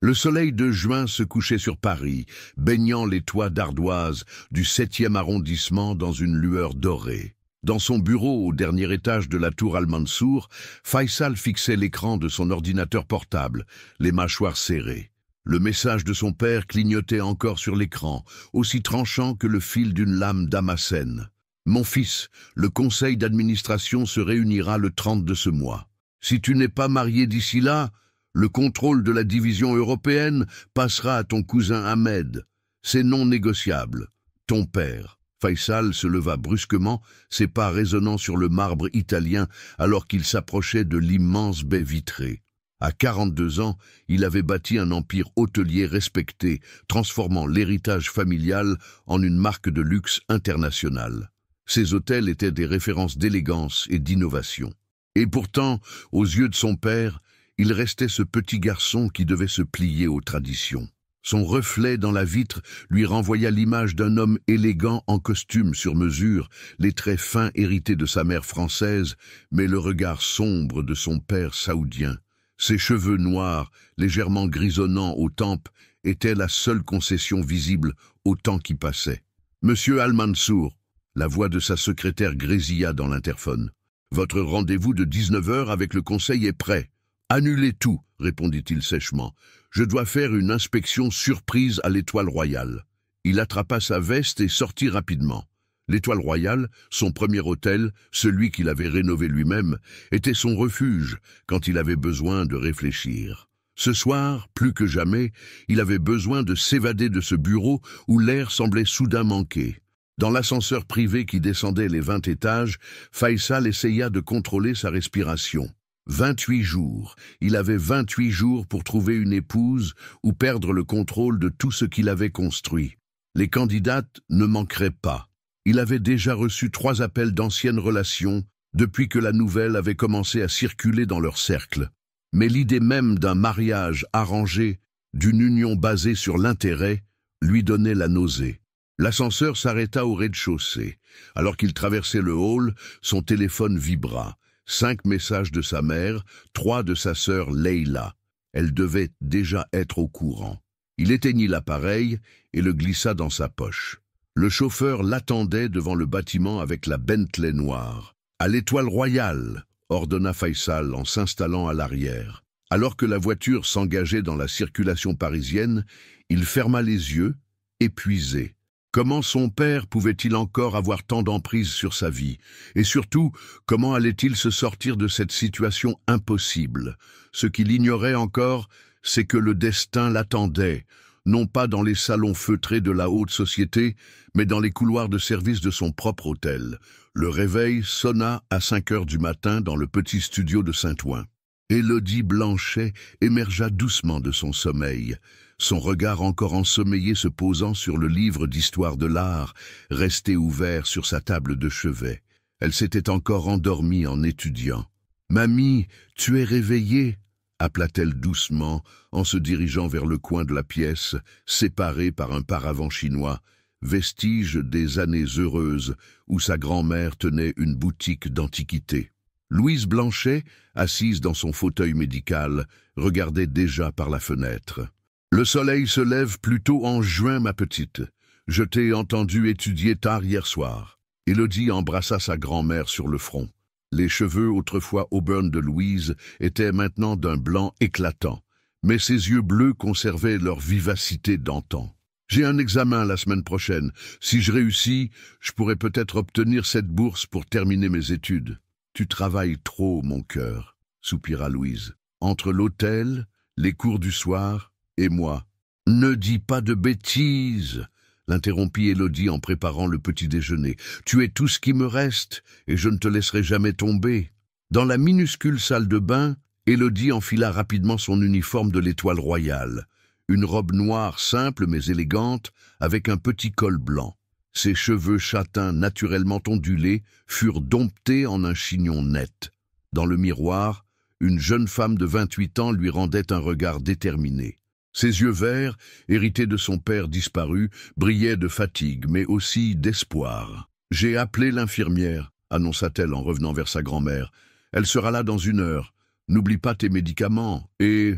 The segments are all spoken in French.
Le soleil de juin se couchait sur Paris, baignant les toits d'ardoise du 7e arrondissement dans une lueur dorée. Dans son bureau au dernier étage de la tour Al-Mansour, Faisal fixait l'écran de son ordinateur portable, les mâchoires serrées. Le message de son père clignotait encore sur l'écran, aussi tranchant que le fil d'une lame damascène. « Mon fils, le conseil d'administration se réunira le 30 de ce mois. Si tu n'es pas marié d'ici là, le contrôle de la division européenne passera à ton cousin Ahmed. C'est non négociable. Ton père. » Faisal se leva brusquement, ses pas résonnant sur le marbre italien alors qu'il s'approchait de l'immense baie vitrée. À 42 ans, il avait bâti un empire hôtelier respecté, transformant l'héritage familial en une marque de luxe internationale. Ses hôtels étaient des références d'élégance et d'innovation. Et pourtant, aux yeux de son père, il restait ce petit garçon qui devait se plier aux traditions. Son reflet dans la vitre lui renvoya l'image d'un homme élégant en costume sur mesure, les traits fins hérités de sa mère française, mais le regard sombre de son père saoudien. Ses cheveux noirs, légèrement grisonnants aux tempes, étaient la seule concession visible au temps qui passait. « Monsieur Al-Mansour », la voix de sa secrétaire grésilla dans l'interphone. « Votre rendez-vous de 19h avec le conseil est prêt. »« Annulez tout », répondit-il sèchement. « Je dois faire une inspection surprise à l'Étoile Royale. » Il attrapa sa veste et sortit rapidement. L'Étoile Royale, son premier hôtel, celui qu'il avait rénové lui-même, était son refuge quand il avait besoin de réfléchir. Ce soir, plus que jamais, il avait besoin de s'évader de ce bureau où l'air semblait soudain manquer. Dans l'ascenseur privé qui descendait les 20 étages, Faisal essaya de contrôler sa respiration. 28 jours. Il avait 28 jours pour trouver une épouse ou perdre le contrôle de tout ce qu'il avait construit. Les candidates ne manqueraient pas. Il avait déjà reçu 3 appels d'anciennes relations depuis que la nouvelle avait commencé à circuler dans leur cercle. Mais l'idée même d'un mariage arrangé, d'une union basée sur l'intérêt, lui donnait la nausée. L'ascenseur s'arrêta au rez-de-chaussée. Alors qu'il traversait le hall, son téléphone vibra. 5 messages de sa mère, 3 de sa sœur Leila. Elle devait déjà être au courant. Il éteignit l'appareil et le glissa dans sa poche. Le chauffeur l'attendait devant le bâtiment avec la Bentley noire. « À l'Étoile Royale !» ordonna Faisal en s'installant à l'arrière. Alors que la voiture s'engageait dans la circulation parisienne, il ferma les yeux, épuisé. Comment son père pouvait-il encore avoir tant d'emprise sur sa vie? Et surtout, comment allait-il se sortir de cette situation impossible? Ce qu'il ignorait encore, c'est que le destin l'attendait, non pas dans les salons feutrés de la haute société, mais dans les couloirs de service de son propre hôtel. Le réveil sonna à 5 heures du matin dans le petit studio de Saint-Ouen. Élodie Blanchet émergea doucement de son sommeil, son regard encore ensommeillé se posant sur le livre d'histoire de l'art, resté ouvert sur sa table de chevet. Elle s'était encore endormie en étudiant. « Mamie, tu es réveillée ?» appela-t-elle doucement en se dirigeant vers le coin de la pièce, séparé par un paravent chinois, vestige des années heureuses où sa grand-mère tenait une boutique d'antiquités. Louise Blanchet, assise dans son fauteuil médical, regardait déjà par la fenêtre. « Le soleil se lève plutôt en juin, ma petite. Je t'ai entendu étudier tard hier soir. » Élodie embrassa sa grand-mère sur le front. Les cheveux autrefois auburn de Louise étaient maintenant d'un blanc éclatant, mais ses yeux bleus conservaient leur vivacité d'antan. « J'ai un examen la semaine prochaine. Si je réussis, je pourrais peut-être obtenir cette bourse pour terminer mes études. »« Tu travailles trop, mon cœur, » soupira Louise. « Entre l'hôtel, les cours du soir et moi. »« Ne dis pas de bêtises !» l'interrompit Élodie en préparant le petit déjeuner. « Tu es tout ce qui me reste, et je ne te laisserai jamais tomber. » Dans la minuscule salle de bain, Élodie enfila rapidement son uniforme de l'Étoile Royale, une robe noire simple mais élégante, avec un petit col blanc. Ses cheveux châtains naturellement ondulés furent domptés en un chignon net. Dans le miroir, une jeune femme de 28 ans lui rendait un regard déterminé. Ses yeux verts, hérités de son père disparu, brillaient de fatigue, mais aussi d'espoir. « J'ai appelé l'infirmière », annonça-t-elle en revenant vers sa grand-mère. « Elle sera là dans 1 heure. N'oublie pas tes médicaments et... »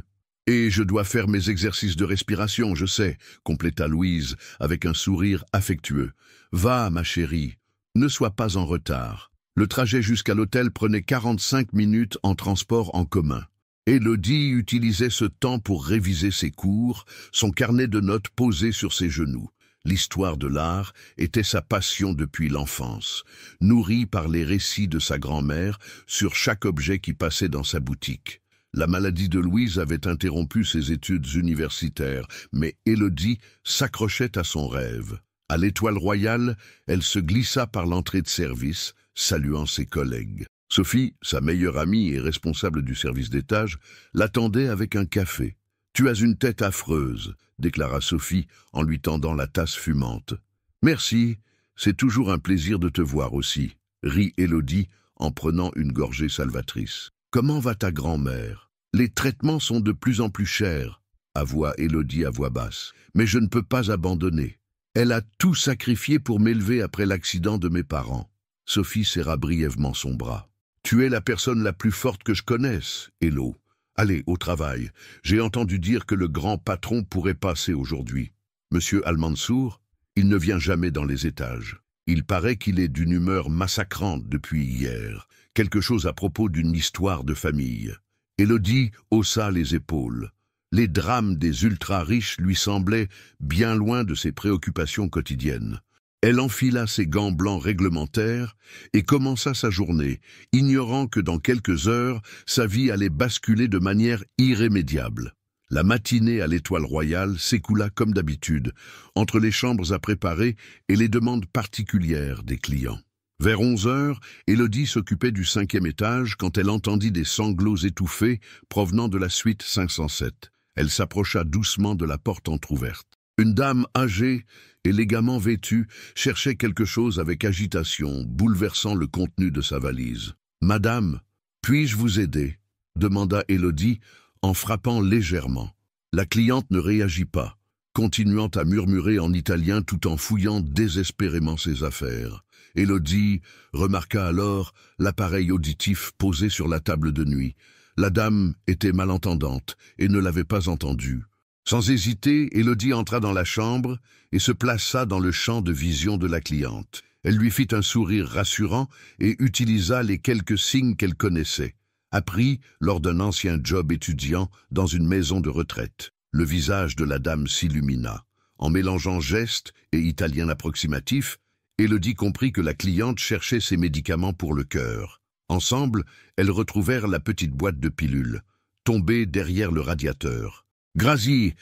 Et je dois faire mes exercices de respiration, je sais, compléta Louise avec un sourire affectueux. Va, ma chérie, ne sois pas en retard. Le trajet jusqu'à l'hôtel prenait 45 minutes en transport en commun. Élodie utilisait ce temps pour réviser ses cours, son carnet de notes posé sur ses genoux. L'histoire de l'art était sa passion depuis l'enfance, nourrie par les récits de sa grand-mère sur chaque objet qui passait dans sa boutique. La maladie de Louise avait interrompu ses études universitaires, mais Élodie s'accrochait à son rêve. À l'Étoile Royale, elle se glissa par l'entrée de service, saluant ses collègues. Sophie, sa meilleure amie et responsable du service d'étage, l'attendait avec un café. « Tu as une tête affreuse », déclara Sophie en lui tendant la tasse fumante. « Merci, c'est toujours un plaisir de te voir aussi », rit Élodie en prenant une gorgée salvatrice. « Comment va ta grand-mère ? Les traitements sont de plus en plus chers, » avoua Élodie à voix basse. « Mais je ne peux pas abandonner. Elle a tout sacrifié pour m'élever après l'accident de mes parents. » Sophie serra brièvement son bras. « Tu es la personne la plus forte que je connaisse, Élo. Allez, au travail. J'ai entendu dire que le grand patron pourrait passer aujourd'hui. Monsieur Al-Mansour, il ne vient jamais dans les étages. Il paraît qu'il est d'une humeur massacrante depuis hier. Quelque chose à propos d'une histoire de famille. » Élodie haussa les épaules. Les drames des ultra-riches lui semblaient bien loin de ses préoccupations quotidiennes. Elle enfila ses gants blancs réglementaires et commença sa journée, ignorant que dans quelques heures, sa vie allait basculer de manière irrémédiable. La matinée à l'Étoile Royale s'écoula comme d'habitude, entre les chambres à préparer et les demandes particulières des clients. Vers 11 heures, Élodie s'occupait du 5e étage quand elle entendit des sanglots étouffés provenant de la suite 507. Elle s'approcha doucement de la porte entr'ouverte. Une dame âgée, élégamment vêtue, cherchait quelque chose avec agitation, bouleversant le contenu de sa valise. « Madame, puis-je vous aider ?» demanda Élodie en frappant légèrement. La cliente ne réagit pas, continuant à murmurer en italien tout en fouillant désespérément ses affaires. Élodie remarqua alors l'appareil auditif posé sur la table de nuit. La dame était malentendante et ne l'avait pas entendu. Sans hésiter, Élodie entra dans la chambre et se plaça dans le champ de vision de la cliente. Elle lui fit un sourire rassurant et utilisa les quelques signes qu'elle connaissait, appris lors d'un ancien job étudiant dans une maison de retraite. Le visage de la dame s'illumina. En mélangeant gestes et italien approximatif, Élodie comprit que la cliente cherchait ses médicaments pour le cœur. Ensemble, elles retrouvèrent la petite boîte de pilules, tombée derrière le radiateur. « Grazie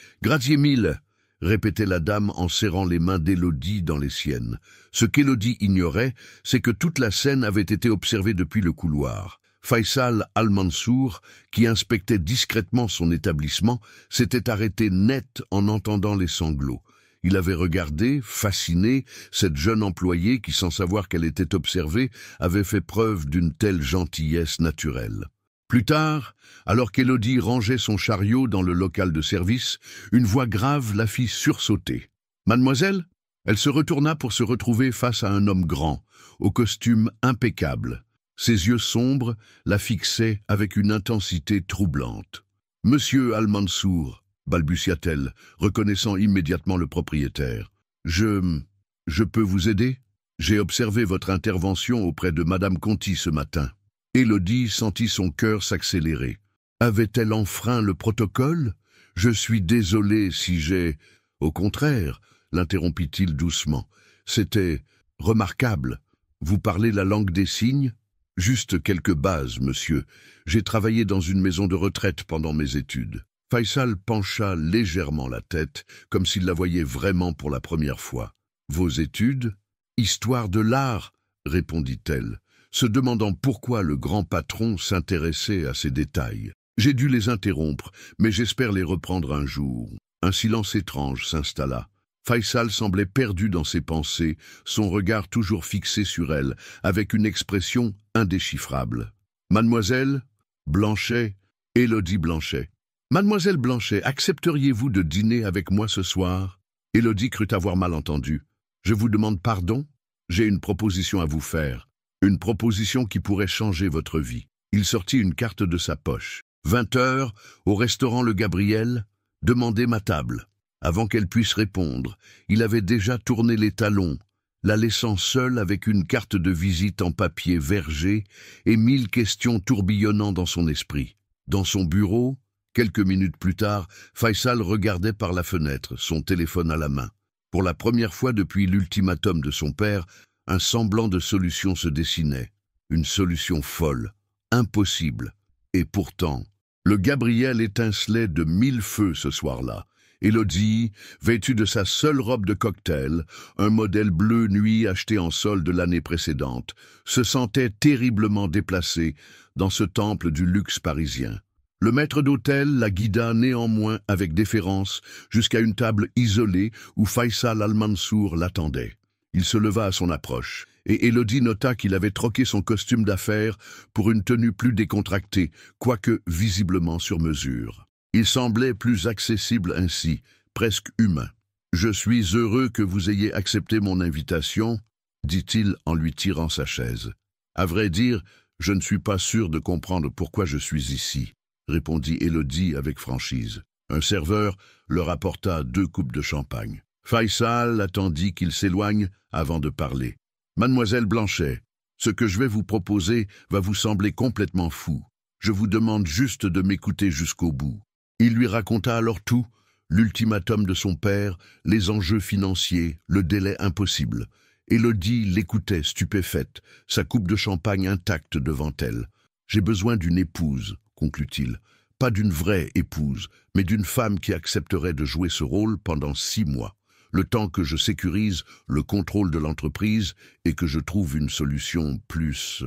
mille !» répétait la dame en serrant les mains d'Élodie dans les siennes. Ce qu'Élodie ignorait, c'est que toute la scène avait été observée depuis le couloir. Faisal Al-Mansour, qui inspectait discrètement son établissement, s'était arrêté net en entendant les sanglots. Il avait regardé, fasciné, cette jeune employée qui, sans savoir qu'elle était observée, avait fait preuve d'une telle gentillesse naturelle. Plus tard, alors qu'Élodie rangeait son chariot dans le local de service, une voix grave la fit sursauter. « Mademoiselle ?» Elle se retourna pour se retrouver face à un homme grand, au costume impeccable. Ses yeux sombres la fixaient avec une intensité troublante. « Monsieur Al-Mansour » balbutia-t-elle, reconnaissant immédiatement le propriétaire. « Je peux vous aider ? J'ai observé votre intervention auprès de Madame Conti ce matin. » Élodie sentit son cœur s'accélérer. Avait-elle enfreint le protocole ? « Je suis désolé si j'ai... » « Au contraire, » l'interrompit-il doucement. « C'était remarquable. Vous parlez la langue des signes ? Juste quelques bases, monsieur. J'ai travaillé dans une maison de retraite pendant mes études. » Faisal pencha légèrement la tête, comme s'il la voyait vraiment pour la première fois. « Vos études ? Histoire de l'art, » répondit-elle, se demandant pourquoi le grand patron s'intéressait à ces détails. « J'ai dû les interrompre, mais j'espère les reprendre un jour. » Un silence étrange s'installa. Faisal semblait perdu dans ses pensées, son regard toujours fixé sur elle, avec une expression indéchiffrable. « Mademoiselle Blanchet, Élodie Blanchet. Mademoiselle Blanchet, accepteriez-vous de dîner avec moi ce soir ?» Élodie crut avoir mal entendu. « Je vous demande pardon ? J'ai une proposition à vous faire. Une proposition qui pourrait changer votre vie. » Il sortit une carte de sa poche. 20 h, au restaurant Le Gabriel, demandez ma table. Avant qu'elle puisse répondre, il avait déjà tourné les talons, la laissant seule avec une carte de visite en papier vergé et 1000 questions tourbillonnant dans son esprit. Dans son bureau, quelques minutes plus tard, Faisal regardait par la fenêtre, son téléphone à la main. Pour la première fois depuis l'ultimatum de son père, un semblant de solution se dessinait. Une solution folle, impossible. Et pourtant, le Gabriel étincelait de 1000 feux ce soir-là. Élodie, vêtue de sa seule robe de cocktail, un modèle bleu nuit acheté en solde l'année précédente, se sentait terriblement déplacée dans ce temple du luxe parisien. Le maître d'hôtel la guida néanmoins avec déférence jusqu'à une table isolée où Faisal Al-Mansour l'attendait. Il se leva à son approche, et Élodie nota qu'il avait troqué son costume d'affaires pour une tenue plus décontractée, quoique visiblement sur mesure. Il semblait plus accessible ainsi, presque humain. « Je suis heureux que vous ayez accepté mon invitation, » dit-il en lui tirant sa chaise. « À vrai dire, je ne suis pas sûr de comprendre pourquoi je suis ici, » répondit Élodie avec franchise. Un serveur leur apporta 2 coupes de champagne. Faisal attendit qu'il s'éloigne avant de parler. « Mademoiselle Blanchet, ce que je vais vous proposer va vous sembler complètement fou. Je vous demande juste de m'écouter jusqu'au bout. » Il lui raconta alors tout, l'ultimatum de son père, les enjeux financiers, le délai impossible. Élodie l'écoutait stupéfaite, sa coupe de champagne intacte devant elle. « J'ai besoin d'une épouse, » conclut-il. « Pas d'une vraie épouse, mais d'une femme qui accepterait de jouer ce rôle pendant 6 mois. Le temps que je sécurise le contrôle de l'entreprise et que je trouve une solution plus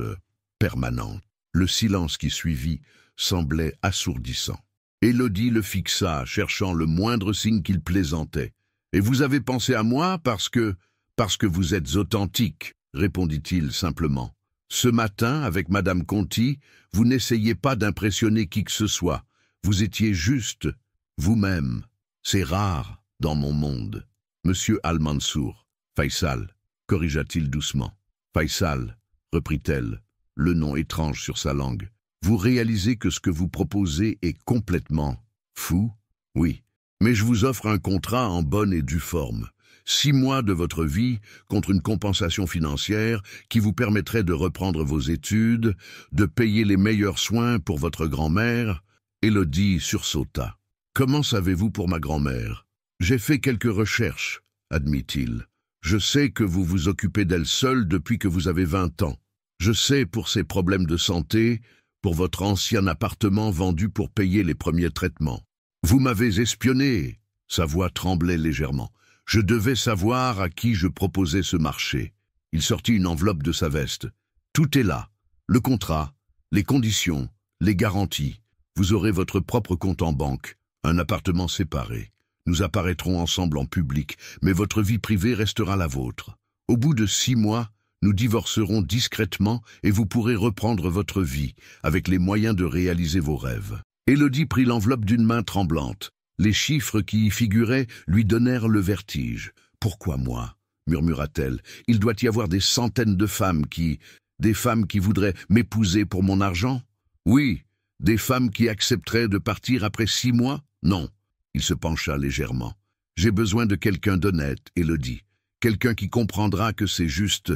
permanente. » Le silence qui suivit semblait assourdissant. Élodie le fixa, cherchant le moindre signe qu'il plaisantait. « Et vous avez pensé à moi parce que vous êtes authentique, » répondit-il simplement. « Ce matin, avec Madame Conti, vous n'essayez pas d'impressionner qui que ce soit. Vous étiez juste vous-même. C'est rare dans mon monde. » « Monsieur Al-Mansour, Faisal, » corrigea-t-il doucement. « Faisal, » reprit-elle, le nom étrange sur sa langue. « Vous réalisez que ce que vous proposez est complètement fou? Oui, mais je vous offre un contrat en bonne et due forme. 6 mois de votre vie contre une compensation financière qui vous permettrait de reprendre vos études, de payer les meilleurs soins pour votre grand-mère. » Élodie sursauta. « Comment savez-vous pour ma grand-mère ? » « J'ai fait quelques recherches, » admit-il. « Je sais que vous vous occupez d'elle seule depuis que vous avez 20 ans. Je sais pour ses problèmes de santé, pour votre ancien appartement vendu pour payer les premiers traitements. Vous m'avez espionné. » Sa voix tremblait légèrement. « Je devais savoir à qui je proposais ce marché. » Il sortit une enveloppe de sa veste. « Tout est là. Le contrat, les conditions, les garanties. Vous aurez votre propre compte en banque, un appartement séparé. Nous apparaîtrons ensemble en public, mais votre vie privée restera la vôtre. Au bout de 6 mois, nous divorcerons discrètement et vous pourrez reprendre votre vie, avec les moyens de réaliser vos rêves. » Élodie prit l'enveloppe d'une main tremblante. Les chiffres qui y figuraient lui donnèrent le vertige. « Pourquoi moi ?» murmura-t-elle. « Il doit y avoir des centaines de femmes des femmes qui voudraient m'épouser pour mon argent ? Oui, des femmes qui accepteraient de partir après 6 mois ? Non. » Il se pencha légèrement. « J'ai besoin de quelqu'un d'honnête, Élodie. Quelqu'un qui comprendra que c'est juste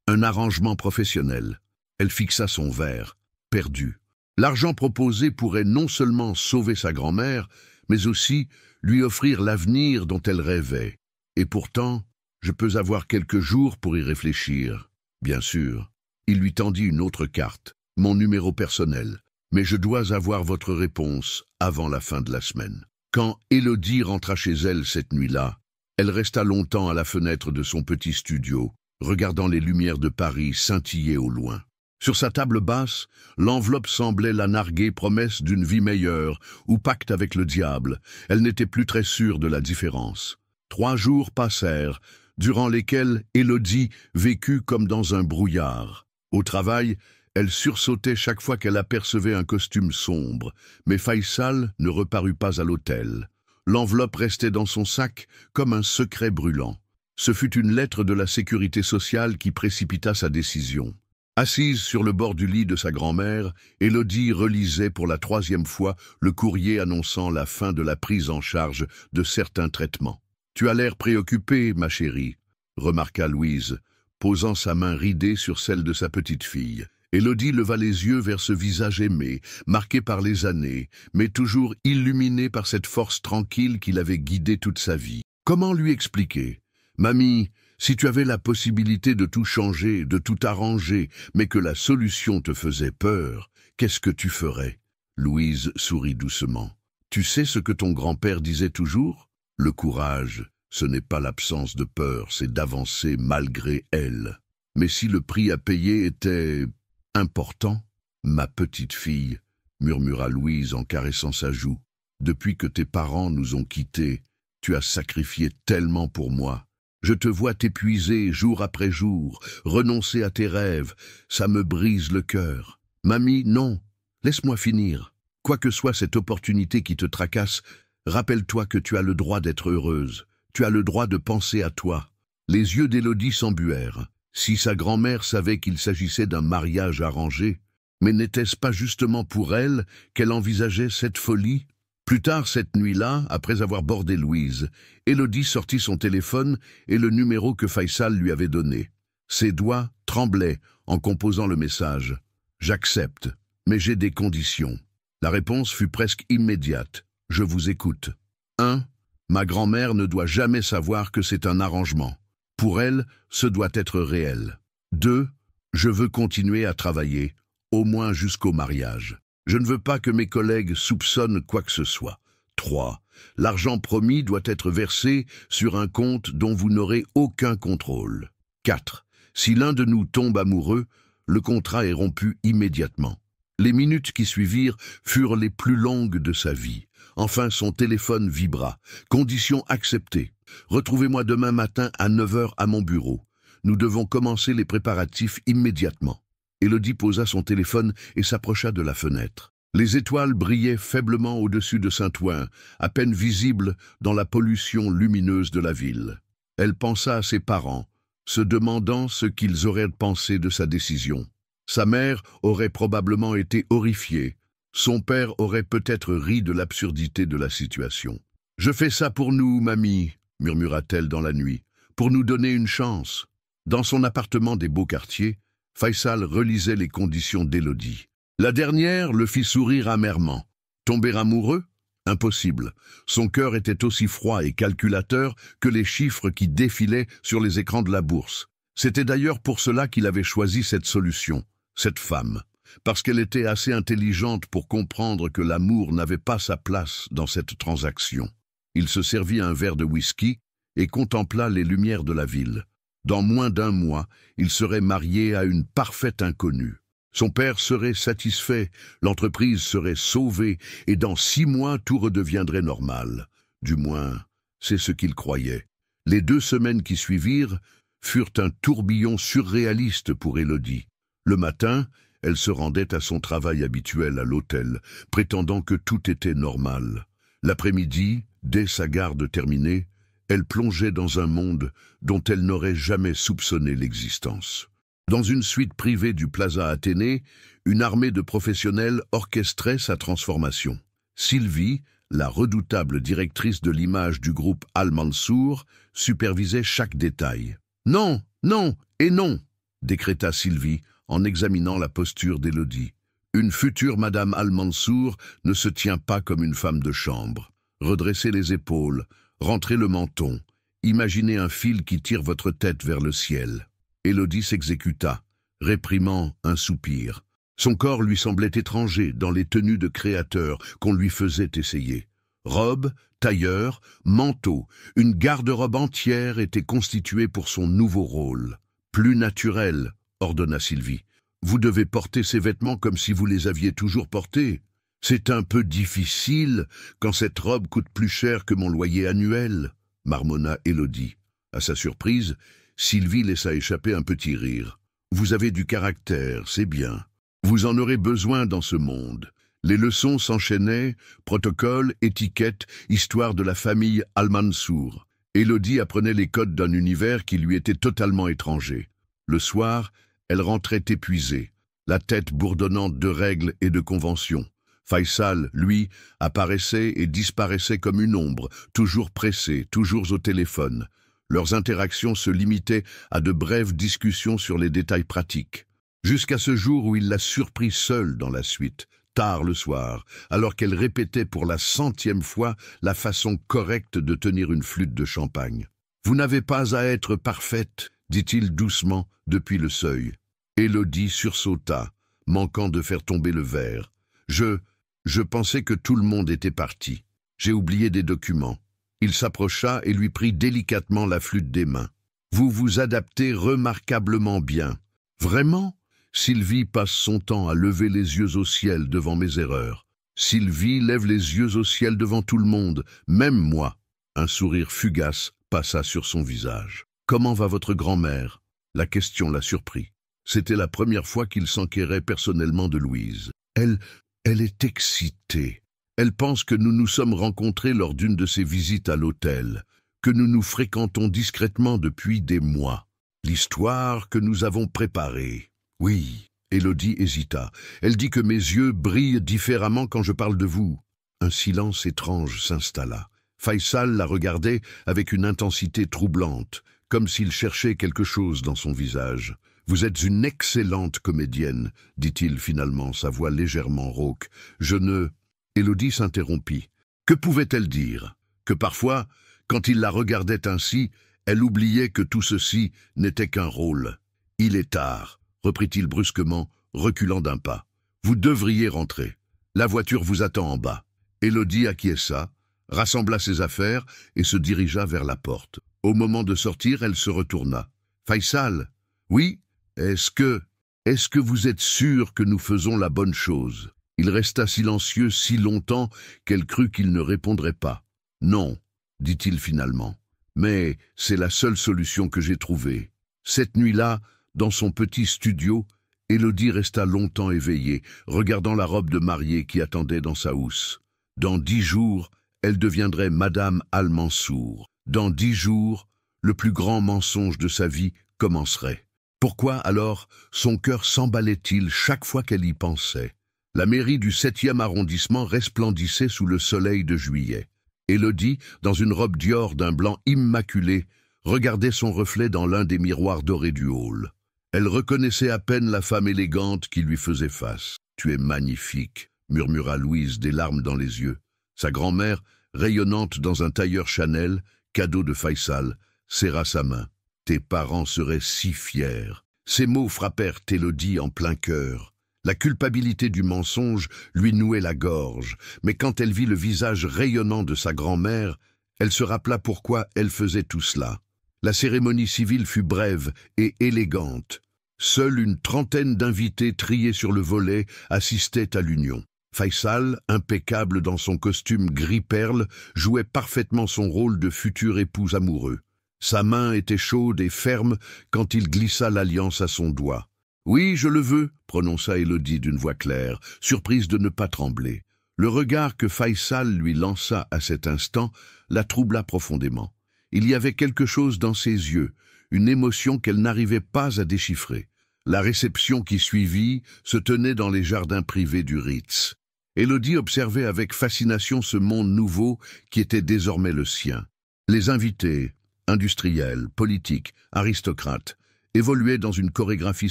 un arrangement professionnel. » Elle fixa son verre, perdue. L'argent proposé pourrait non seulement sauver sa grand-mère, mais aussi lui offrir l'avenir dont elle rêvait. Et pourtant, je peux avoir quelques jours pour y réfléchir. Bien sûr. Il lui tendit une autre carte, mon numéro personnel. Mais je dois avoir votre réponse avant la fin de la semaine. Quand Élodie rentra chez elle cette nuit-là, elle resta longtemps à la fenêtre de son petit studio, regardant les lumières de Paris scintiller au loin. Sur sa table basse, l'enveloppe semblait la narguer promesse d'une vie meilleure ou pacte avec le diable. Elle n'était plus très sûre de la différence. 3 jours passèrent, durant lesquels Élodie vécut comme dans un brouillard. Au travail, elle sursautait chaque fois qu'elle apercevait un costume sombre, mais Faisal ne reparut pas à l'hôtel. L'enveloppe restait dans son sac comme un secret brûlant. Ce fut une lettre de la sécurité sociale qui précipita sa décision. Assise sur le bord du lit de sa grand-mère, Élodie relisait pour la 3e fois le courrier annonçant la fin de la prise en charge de certains traitements. « Tu as l'air préoccupée, ma chérie », remarqua Louise, posant sa main ridée sur celle de sa petite fille. Élodie leva les yeux vers ce visage aimé, marqué par les années, mais toujours illuminé par cette force tranquille qui l'avait guidé toute sa vie. Comment lui expliquer? « Mamie, si tu avais la possibilité de tout changer, de tout arranger, mais que la solution te faisait peur, qu'est-ce que tu ferais ?» Louise sourit doucement. « Tu sais ce que ton grand-père disait toujours? Le courage, ce n'est pas l'absence de peur, c'est d'avancer malgré elle. Mais si le prix à payer était important, ma petite fille, » murmura Louise en caressant sa joue, « depuis que tes parents nous ont quittés, tu as sacrifié tellement pour moi. Je te vois t'épuiser jour après jour, renoncer à tes rêves, ça me brise le cœur. Mamie, non, laisse-moi finir. Quoi que soit cette opportunité qui te tracasse, rappelle-toi que tu as le droit d'être heureuse. Tu as le droit de penser à toi. » Les yeux d'Élodie s'embuèrent. Si sa grand-mère savait qu'il s'agissait d'un mariage arrangé, mais n'était-ce pas justement pour elle qu'elle envisageait cette folie? Plus tard cette nuit-là, après avoir bordé Louise, Élodie sortit son téléphone et le numéro que Faisal lui avait donné. Ses doigts tremblaient en composant le message. « J'accepte, mais j'ai des conditions. » La réponse fut presque immédiate. « Je vous écoute. 1. Ma grand-mère ne doit jamais savoir que c'est un arrangement. Pour elle, ce doit être réel. 2. Je veux continuer à travailler, au moins jusqu'au mariage. Je ne veux pas que mes collègues soupçonnent quoi que ce soit. 3. L'argent promis doit être versé sur un compte dont vous n'aurez aucun contrôle. 4. Si l'un de nous tombe amoureux, le contrat est rompu immédiatement. » Les minutes qui suivirent furent les plus longues de sa vie. Enfin, son téléphone vibra. « Condition acceptée. Retrouvez-moi demain matin à 9 h à mon bureau. Nous devons commencer les préparatifs immédiatement. » Élodie posa son téléphone et s'approcha de la fenêtre. Les étoiles brillaient faiblement au-dessus de Saint-Ouen, à peine visibles dans la pollution lumineuse de la ville. Elle pensa à ses parents, se demandant ce qu'ils auraient pensé de sa décision. Sa mère aurait probablement été horrifiée. Son père aurait peut-être ri de l'absurdité de la situation. « Je fais ça pour nous, mamie, » murmura-t-elle dans la nuit, « pour nous donner une chance. » Dans son appartement des beaux quartiers, Faisal relisait les conditions d'Élodie. La dernière le fit sourire amèrement. Tomber amoureux? Impossible. Son cœur était aussi froid et calculateur que les chiffres qui défilaient sur les écrans de la bourse. C'était d'ailleurs pour cela qu'il avait choisi cette solution, cette femme, parce qu'elle était assez intelligente pour comprendre que l'amour n'avait pas sa place dans cette transaction. Il se servit un verre de whisky et contempla les lumières de la ville. Dans moins d'1 mois, il serait marié à une parfaite inconnue. Son père serait satisfait, l'entreprise serait sauvée, et dans 6 mois, tout redeviendrait normal. Du moins, c'est ce qu'il croyait. Les 2 semaines qui suivirent furent un tourbillon surréaliste pour Élodie. Le matin, elle se rendait à son travail habituel à l'hôtel, prétendant que tout était normal. L'après-midi, dès sa garde terminée, elle plongeait dans un monde dont elle n'aurait jamais soupçonné l'existence. Dans une suite privée du Plaza Athénée, une armée de professionnels orchestrait sa transformation. Sylvie, la redoutable directrice de l'image du groupe Al-Mansour, supervisait chaque détail. « Non, non et non !» décréta Sylvie en examinant la posture d'Élodie. Une future Madame Al-Mansour ne se tient pas comme une femme de chambre. Redressez les épaules, rentrez le menton, imaginez un fil qui tire votre tête vers le ciel. Élodie s'exécuta, réprimant un soupir. Son corps lui semblait étranger dans les tenues de créateur qu'on lui faisait essayer. Robe, tailleur, manteau, une garde-robe entière était constituée pour son nouveau rôle. « Plus naturel », ordonna Sylvie. « Vous devez porter ces vêtements comme si vous les aviez toujours portés. C'est un peu difficile quand cette robe coûte plus cher que mon loyer annuel, » marmonna Élodie. À sa surprise, Sylvie laissa échapper un petit rire. « Vous avez du caractère, c'est bien. Vous en aurez besoin dans ce monde. » Les leçons s'enchaînaient, protocoles, étiquettes, histoire de la famille Al-Mansour. Élodie apprenait les codes d'un univers qui lui était totalement étranger. Le soir, Elle rentrait épuisée, la tête bourdonnante de règles et de conventions. Faisal, lui, apparaissait et disparaissait comme une ombre, toujours pressé, toujours au téléphone. Leurs interactions se limitaient à de brèves discussions sur les détails pratiques. Jusqu'à ce jour où il l'a surpris seule dans la suite, tard le soir, alors qu'elle répétait pour la 100e fois la façon correcte de tenir une flûte de champagne. « Vous n'avez pas à être parfaite », dit-il doucement depuis le seuil. Élodie sursauta, manquant de faire tomber le verre. « Je pensais que tout le monde était parti. J'ai oublié des documents. » Il s'approcha et lui prit délicatement la flûte des mains. « Vous vous adaptez remarquablement bien. »« Vraiment ?» Sylvie passe son temps à lever les yeux au ciel devant mes erreurs. Sylvie lève les yeux au ciel devant tout le monde, même moi. Un sourire fugace passa sur son visage. « Comment va votre grand-mère » La question l'a surpris. C'était la première fois qu'il s'enquérait personnellement de Louise. Elle est excitée. Elle pense que nous nous sommes rencontrés lors d'une de ses visites à l'hôtel, que nous nous fréquentons discrètement depuis des mois. L'histoire que nous avons préparée. Oui, Élodie hésita. Elle dit que mes yeux brillent différemment quand je parle de vous. Un silence étrange s'installa. Faisal la regardait avec une intensité troublante, comme s'il cherchait quelque chose dans son visage. « Vous êtes une excellente comédienne, » dit-il finalement, sa voix légèrement rauque. « Je ne... » Élodie s'interrompit. Que pouvait-elle dire? Que parfois, quand il la regardait ainsi, elle oubliait que tout ceci n'était qu'un rôle. « Il est tard, » reprit-il brusquement, reculant d'un pas. « Vous devriez rentrer. La voiture vous attend en bas. » Élodie acquiesça, rassembla ses affaires et se dirigea vers la porte. Au moment de sortir, elle se retourna. « Faisal, oui, est-ce que vous êtes sûr que nous faisons la bonne chose ?» Il resta silencieux si longtemps qu'elle crut qu'il ne répondrait pas. « Non, » dit-il finalement, « mais c'est la seule solution que j'ai trouvée. » Cette nuit-là, dans son petit studio, Élodie resta longtemps éveillée, regardant la robe de mariée qui attendait dans sa housse. Dans 10 jours, elle deviendrait Madame Al-Mansour. Dans 10 jours, le plus grand mensonge de sa vie commencerait. Pourquoi alors son cœur s'emballait-il chaque fois qu'elle y pensait? La mairie du 7e arrondissement resplendissait sous le soleil de juillet. Élodie, dans une robe Dior d'un blanc immaculé, regardait son reflet dans l'un des miroirs dorés du hall. Elle reconnaissait à peine la femme élégante qui lui faisait face. « Tu es magnifique », murmura Louise, des larmes dans les yeux. Sa grand-mère, rayonnante dans un tailleur Chanel, cadeau de Faisal, serra sa main. « Tes parents seraient si fiers. » Ces mots frappèrent Élodie en plein cœur. La culpabilité du mensonge lui nouait la gorge, mais quand elle vit le visage rayonnant de sa grand-mère, elle se rappela pourquoi elle faisait tout cela. La cérémonie civile fut brève et élégante. Seule une trentaine d'invités triés sur le volet assistaient à l'union. Faisal, impeccable dans son costume gris-perle, jouait parfaitement son rôle de futur époux amoureux. Sa main était chaude et ferme quand il glissa l'alliance à son doigt. « Oui, je le veux », prononça Élodie d'une voix claire, surprise de ne pas trembler. Le regard que Faisal lui lança à cet instant la troubla profondément. Il y avait quelque chose dans ses yeux, une émotion qu'elle n'arrivait pas à déchiffrer. La réception qui suivit se tenait dans les jardins privés du Ritz. Élodie observait avec fascination ce monde nouveau qui était désormais le sien. Les invités, industriels, politiques, aristocrates, évoluaient dans une chorégraphie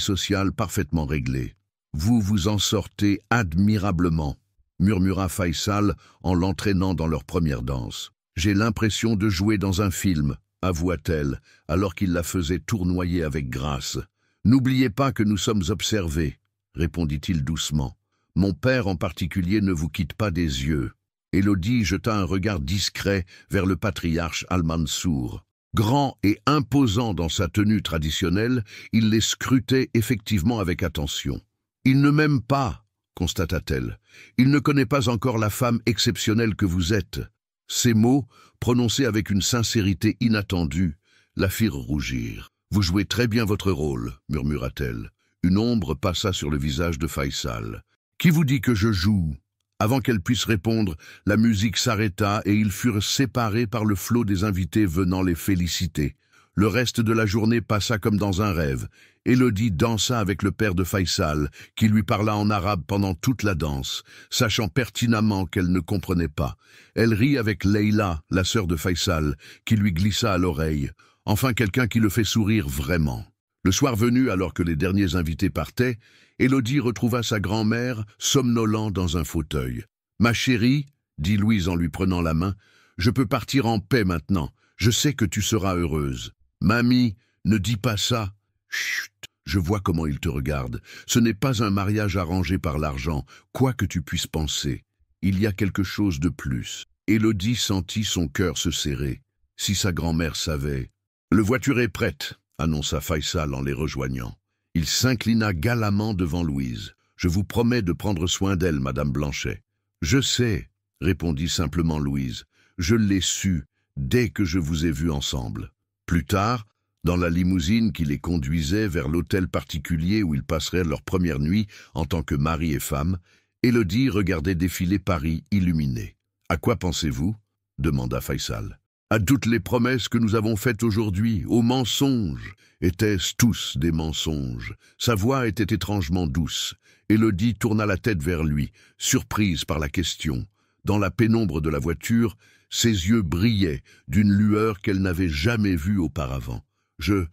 sociale parfaitement réglée. « Vous vous en sortez admirablement », murmura Faisal en l'entraînant dans leur première danse. « J'ai l'impression de jouer dans un film », avoua-t-elle, alors qu'il la faisait tournoyer avec grâce. « N'oubliez pas que nous sommes observés », répondit-il doucement. « Mon père en particulier ne vous quitte pas des yeux. » Élodie jeta un regard discret vers le patriarche Al-Mansour. Grand et imposant dans sa tenue traditionnelle, il les scrutait effectivement avec attention. « Il ne m'aime pas », constata-t-elle. « Il ne connaît pas encore la femme exceptionnelle que vous êtes. » Ces mots, prononcés avec une sincérité inattendue, la firent rougir. « Vous jouez très bien votre rôle, » murmura-t-elle. Une ombre passa sur le visage de Faisal. « Qui vous dit que je joue ?» Avant qu'elle puisse répondre, la musique s'arrêta et ils furent séparés par le flot des invités venant les féliciter. Le reste de la journée passa comme dans un rêve. Élodie dansa avec le père de Faisal, qui lui parla en arabe pendant toute la danse, sachant pertinemment qu'elle ne comprenait pas. Elle rit avec Leïla, la sœur de Faisal, qui lui glissa à l'oreille. Enfin quelqu'un qui le fait sourire vraiment. Le soir venu, alors que les derniers invités partaient, Élodie retrouva sa grand-mère, somnolent dans un fauteuil. « Ma chérie, dit Louise en lui prenant la main, je peux partir en paix maintenant. Je sais que tu seras heureuse. Mamie, ne dis pas ça. Chut, je vois comment il te regarde. Ce n'est pas un mariage arrangé par l'argent, quoi que tu puisses penser. Il y a quelque chose de plus. Élodie sentit son cœur se serrer. Si sa grand-mère savait. Le voiture est prête, annonça Faisal en les rejoignant. Il s'inclina galamment devant Louise. Je vous promets de prendre soin d'elle, Madame Blanchet. Je sais, répondit simplement Louise. Je l'ai su dès que je vous ai vus ensemble. Plus tard, dans la limousine qui les conduisait vers l'hôtel particulier où ils passeraient leur première nuit en tant que mari et femme, Élodie regardait défiler Paris illuminé. « À quoi pensez-vous » demanda Faisal. « À toutes les promesses que nous avons faites aujourd'hui, aux mensonges. Étaient-ce tous des mensonges ?» Sa voix était étrangement douce. Élodie tourna la tête vers lui, surprise par la question. Dans la pénombre de la voiture, ses yeux brillaient d'une lueur qu'elle n'avait jamais vue auparavant. « Je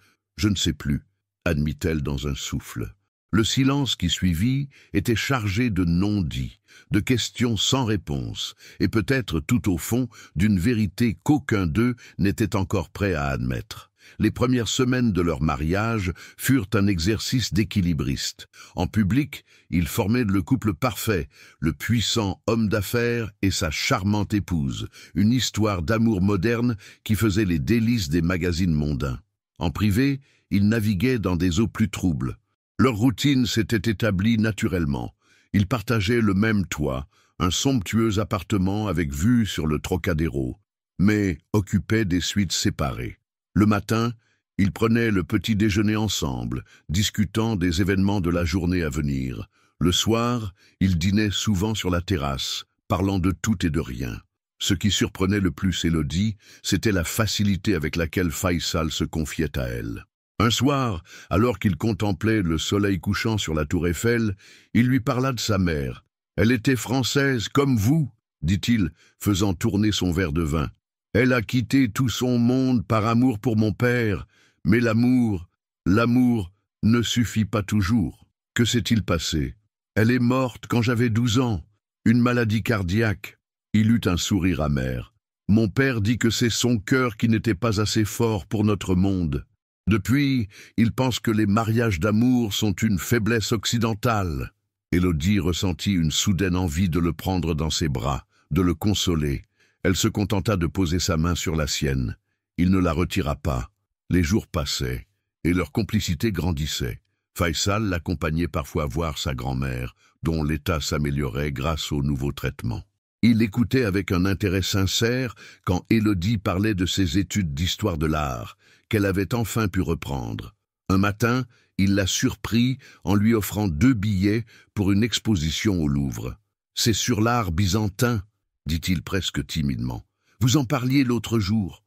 ne sais plus », admit-elle dans un souffle. Le silence qui suivit était chargé de non-dits, de questions sans réponse, et peut-être tout au fond d'une vérité qu'aucun d'eux n'était encore prêt à admettre. Les premières semaines de leur mariage furent un exercice d'équilibriste. En public, ils formaient le couple parfait, le puissant homme d'affaires et sa charmante épouse, une histoire d'amour moderne qui faisait les délices des magazines mondains. En privé, ils naviguaient dans des eaux plus troubles. Leur routine s'était établie naturellement. Ils partageaient le même toit, un somptueux appartement avec vue sur le Trocadéro, mais occupaient des suites séparées. Le matin, ils prenaient le petit déjeuner ensemble, discutant des événements de la journée à venir. Le soir, ils dînaient souvent sur la terrasse, parlant de tout et de rien. Ce qui surprenait le plus Élodie, c'était la facilité avec laquelle Faisal se confiait à elle. Un soir, alors qu'il contemplait le soleil couchant sur la tour Eiffel, il lui parla de sa mère. « Elle était française comme vous, dit-il, faisant tourner son verre de vin. Elle a quitté tout son monde par amour pour mon père, mais l'amour ne suffit pas toujours. Que s'est-il passé? Elle est morte quand j'avais 12 ans, une maladie cardiaque. » Il eut un sourire amer. « Mon père dit que c'est son cœur qui n'était pas assez fort pour notre monde. Depuis, il pense que les mariages d'amour sont une faiblesse occidentale. » Élodie ressentit une soudaine envie de le prendre dans ses bras, de le consoler. Elle se contenta de poser sa main sur la sienne. Il ne la retira pas. Les jours passaient, et leur complicité grandissait. Faisal l'accompagnait parfois voir sa grand-mère, dont l'état s'améliorait grâce aux nouveaux traitements. Il écoutait avec un intérêt sincère quand Élodie parlait de ses études d'histoire de l'art, qu'elle avait enfin pu reprendre. Un matin, il la surprit en lui offrant 2 billets pour une exposition au Louvre. « C'est sur l'art byzantin », dit-il presque timidement. « Vous en parliez l'autre jour.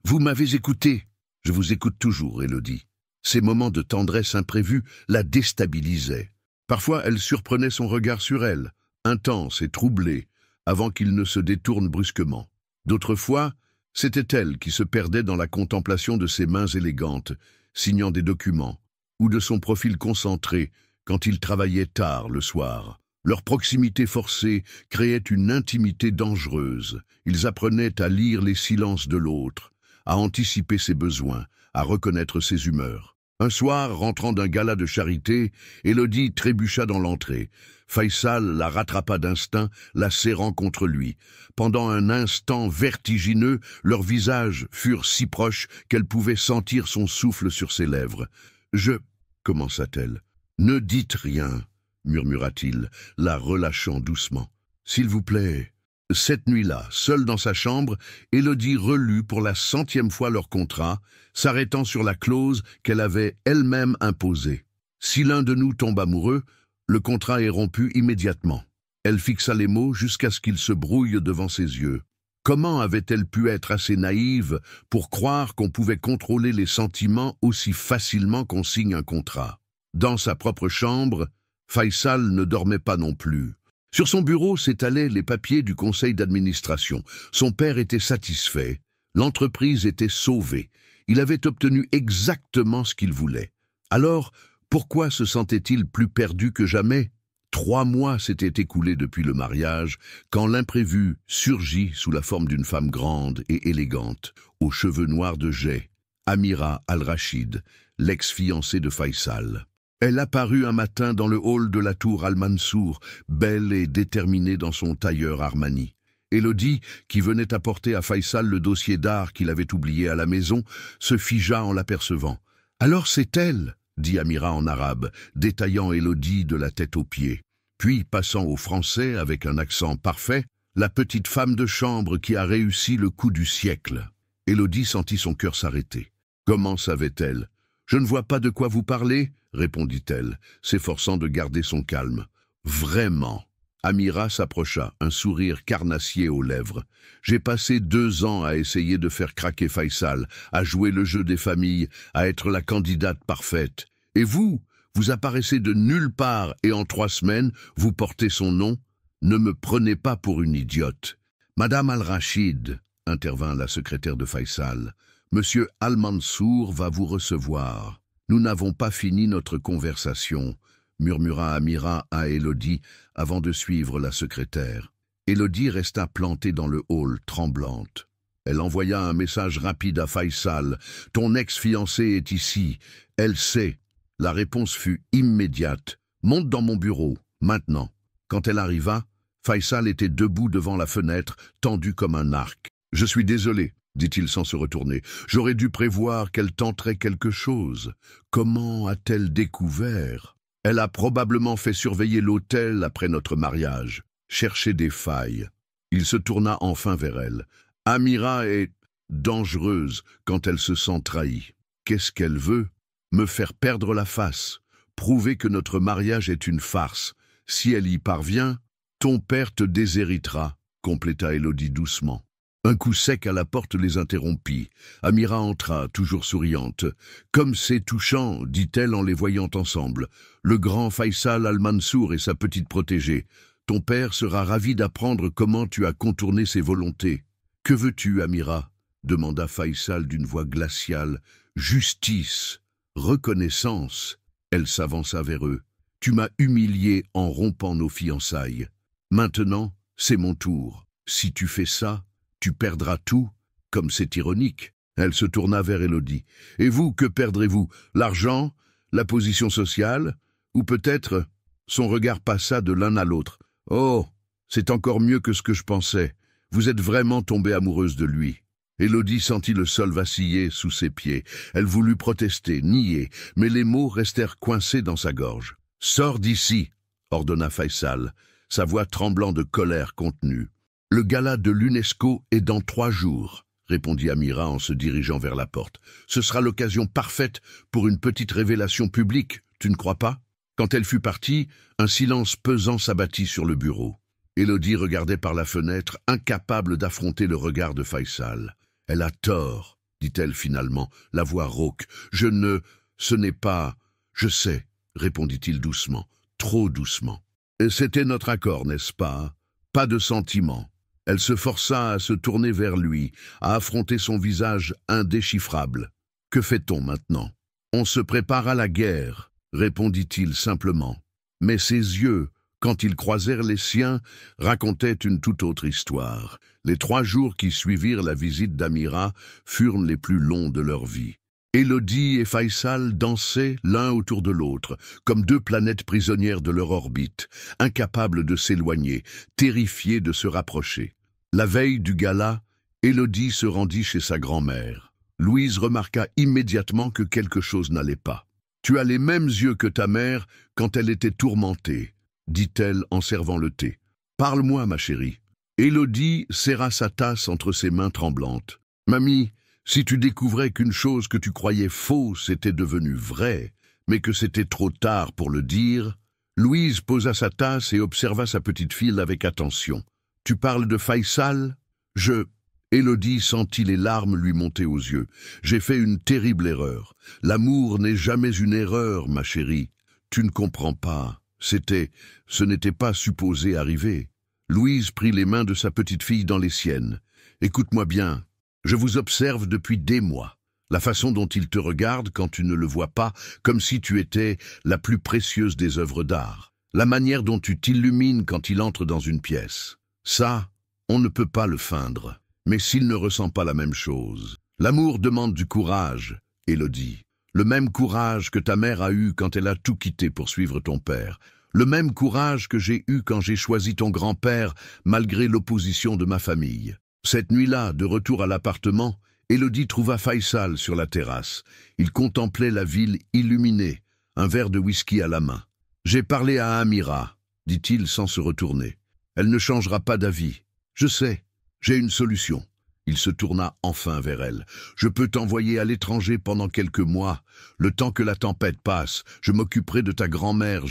Vous m'avez écouté. » « Je vous écoute toujours, Élodie. » Ces moments de tendresse imprévue la déstabilisaient. Parfois, elle surprenait son regard sur elle, intense et troublé, avant qu'il ne se détourne brusquement. D'autres fois, c'était elle qui se perdait dans la contemplation de ses mains élégantes, signant des documents, ou de son profil concentré quand il travaillait tard le soir. Leur proximité forcée créait une intimité dangereuse. Ils apprenaient à lire les silences de l'autre, à anticiper ses besoins, à reconnaître ses humeurs. Un soir, rentrant d'un gala de charité, Élodie trébucha dans l'entrée. Faisal la rattrapa d'instinct, la serrant contre lui. Pendant un instant vertigineux, leurs visages furent si proches qu'elle pouvait sentir son souffle sur ses lèvres. « commença-t-elle. « Ne dites rien, murmura-t-il, la relâchant doucement. « S'il vous plaît. » Cette nuit-là, seule dans sa chambre, Élodie relut pour la 100e fois leur contrat, s'arrêtant sur la clause qu'elle avait elle-même imposée. Si l'un de nous tombe amoureux, le contrat est rompu immédiatement. Elle fixa les mots jusqu'à ce qu'ils se brouillent devant ses yeux. Comment avait-elle pu être assez naïve pour croire qu'on pouvait contrôler les sentiments aussi facilement qu'on signe un contrat? Dans sa propre chambre, Faisal ne dormait pas non plus. Sur son bureau s'étalaient les papiers du conseil d'administration. Son père était satisfait. L'entreprise était sauvée. Il avait obtenu exactement ce qu'il voulait. Alors, pourquoi se sentait-il plus perdu que jamais? 3 mois s'étaient écoulés depuis le mariage, quand l'imprévu surgit sous la forme d'une femme grande et élégante, aux cheveux noirs de jais, Amira Al-Rachid, l'ex-fiancée de Faisal. Elle apparut un matin dans le hall de la tour Al-Mansour, belle et déterminée dans son tailleur Armani. Élodie, qui venait apporter à Faisal le dossier d'art qu'il avait oublié à la maison, se figea en l'apercevant. « Alors c'est elle !» dit Amira en arabe, détaillant Élodie de la tête aux pieds. Puis, passant au français avec un accent parfait, la petite femme de chambre qui a réussi le coup du siècle. Élodie sentit son cœur s'arrêter. Comment savait-elle? « Je ne vois pas de quoi vous parlez, répondit-elle, s'efforçant de garder son calme. Vraiment. Amira s'approcha, un sourire carnassier aux lèvres. J'ai passé 2 ans à essayer de faire craquer Faisal, à jouer le jeu des familles, à être la candidate parfaite. Et vous apparaissez de nulle part et en 3 semaines, vous portez son nom? Ne me prenez pas pour une idiote. Madame Al-Rachid, intervint la secrétaire de Faisal, Monsieur Al-Mansour va vous recevoir. Nous n'avons pas fini notre conversation, murmura Amira à Élodie avant de suivre la secrétaire. Élodie resta plantée dans le hall, tremblante. Elle envoya un message rapide à Faisal. « Ton ex-fiancé est ici. Elle sait. » La réponse fut immédiate. « Monte dans mon bureau, maintenant. » Quand elle arriva, Faisal était debout devant la fenêtre, tendu comme un arc. « Je suis désolé, » dit-il sans se retourner. « J'aurais dû prévoir qu'elle tenterait quelque chose. Comment a-t-elle découvert ? Elle a probablement fait surveiller l'hôtel après notre mariage, chercher des failles. » Il se tourna enfin vers elle. « Amira est dangereuse quand elle se sent trahie. Qu'est-ce qu'elle veut ? Me faire perdre la face, prouver que notre mariage est une farce. Si elle y parvient, ton père te déshéritera, » compléta Élodie doucement. Un coup sec à la porte les interrompit. Amira entra, toujours souriante. « Comme c'est touchant, dit-elle en les voyant ensemble. Le grand Faisal Al-Mansour et sa petite protégée. Ton père sera ravi d'apprendre comment tu as contourné ses volontés. »« Que veux-tu, Amira ?» demanda Faisal d'une voix glaciale. « Justice, reconnaissance. » Elle s'avança vers eux. « Tu m'as humilié en rompant nos fiançailles. Maintenant, c'est mon tour. Si tu fais ça, tu perdras tout, comme c'est ironique. » Elle se tourna vers Élodie. « Et vous, que perdrez-vous? L'argent? La position sociale? Ou peut-être... » Son regard passa de l'un à l'autre. « Oh, c'est encore mieux que ce que je pensais. Vous êtes vraiment tombée amoureuse de lui. » Élodie sentit le sol vaciller sous ses pieds. Elle voulut protester, nier, mais les mots restèrent coincés dans sa gorge. « Sors d'ici !» ordonna Faisal, sa voix tremblant de colère contenue. « Le gala de l'UNESCO est dans 3 jours, répondit Amira en se dirigeant vers la porte. Ce sera l'occasion parfaite pour une petite révélation publique, tu ne crois pas? Quand elle fut partie, un silence pesant s'abattit sur le bureau. Élodie regardait par la fenêtre, incapable d'affronter le regard de Faisal. « Elle a tort, dit-elle finalement, la voix rauque. « Ce n'est pas... Je sais, répondit-il doucement, trop doucement. « C'était notre accord, n'est-ce pas? Pas de sentiment. » Elle se força à se tourner vers lui, à affronter son visage indéchiffrable. « Que fait-on maintenant? »« On se prépare à la guerre, » répondit-il simplement. Mais ses yeux, quand ils croisèrent les siens, racontaient une toute autre histoire. Les 3 jours qui suivirent la visite d'Amira furent les plus longs de leur vie. Élodie et Faisal dansaient l'un autour de l'autre, comme 2 planètes prisonnières de leur orbite, incapables de s'éloigner, terrifiées de se rapprocher. La veille du gala, Élodie se rendit chez sa grand-mère. Louise remarqua immédiatement que quelque chose n'allait pas. « Tu as les mêmes yeux que ta mère quand elle était tourmentée, » dit-elle en servant le thé. « Parle-moi, ma chérie. » Élodie serra sa tasse entre ses mains tremblantes. « Mamie, si tu découvrais qu'une chose que tu croyais fausse était devenue vraie, mais que c'était trop tard pour le dire... » Louise posa sa tasse et observa sa petite fille avec attention. « Tu parles de Faisal ?» Je... Élodie sentit les larmes lui monter aux yeux. J'ai fait une terrible erreur. L'amour n'est jamais une erreur, ma chérie. Tu ne comprends pas. Ce n'était pas supposé arriver. Louise prit les mains de sa petite fille dans les siennes. Écoute-moi bien. Je vous observe depuis des mois. La façon dont il te regarde quand tu ne le vois pas, comme si tu étais la plus précieuse des œuvres d'art. La manière dont tu t'illumines quand il entre dans une pièce. Ça, on ne peut pas le feindre. Mais s'il ne ressent pas la même chose. L'amour demande du courage, Élodie. Le même courage que ta mère a eu quand elle a tout quitté pour suivre ton père. Le même courage que j'ai eu quand j'ai choisi ton grand-père, malgré l'opposition de ma famille. Cette nuit-là, de retour à l'appartement, Élodie trouva Faisal sur la terrasse. Il contemplait la ville illuminée, un verre de whisky à la main. « J'ai parlé à Amira, dit-il sans se retourner. Elle ne changera pas d'avis. Je sais. J'ai une solution. » Il se tourna enfin vers elle. « Je peux t'envoyer à l'étranger pendant quelques mois. Le temps que la tempête passe, je m'occuperai de ta grand-mère,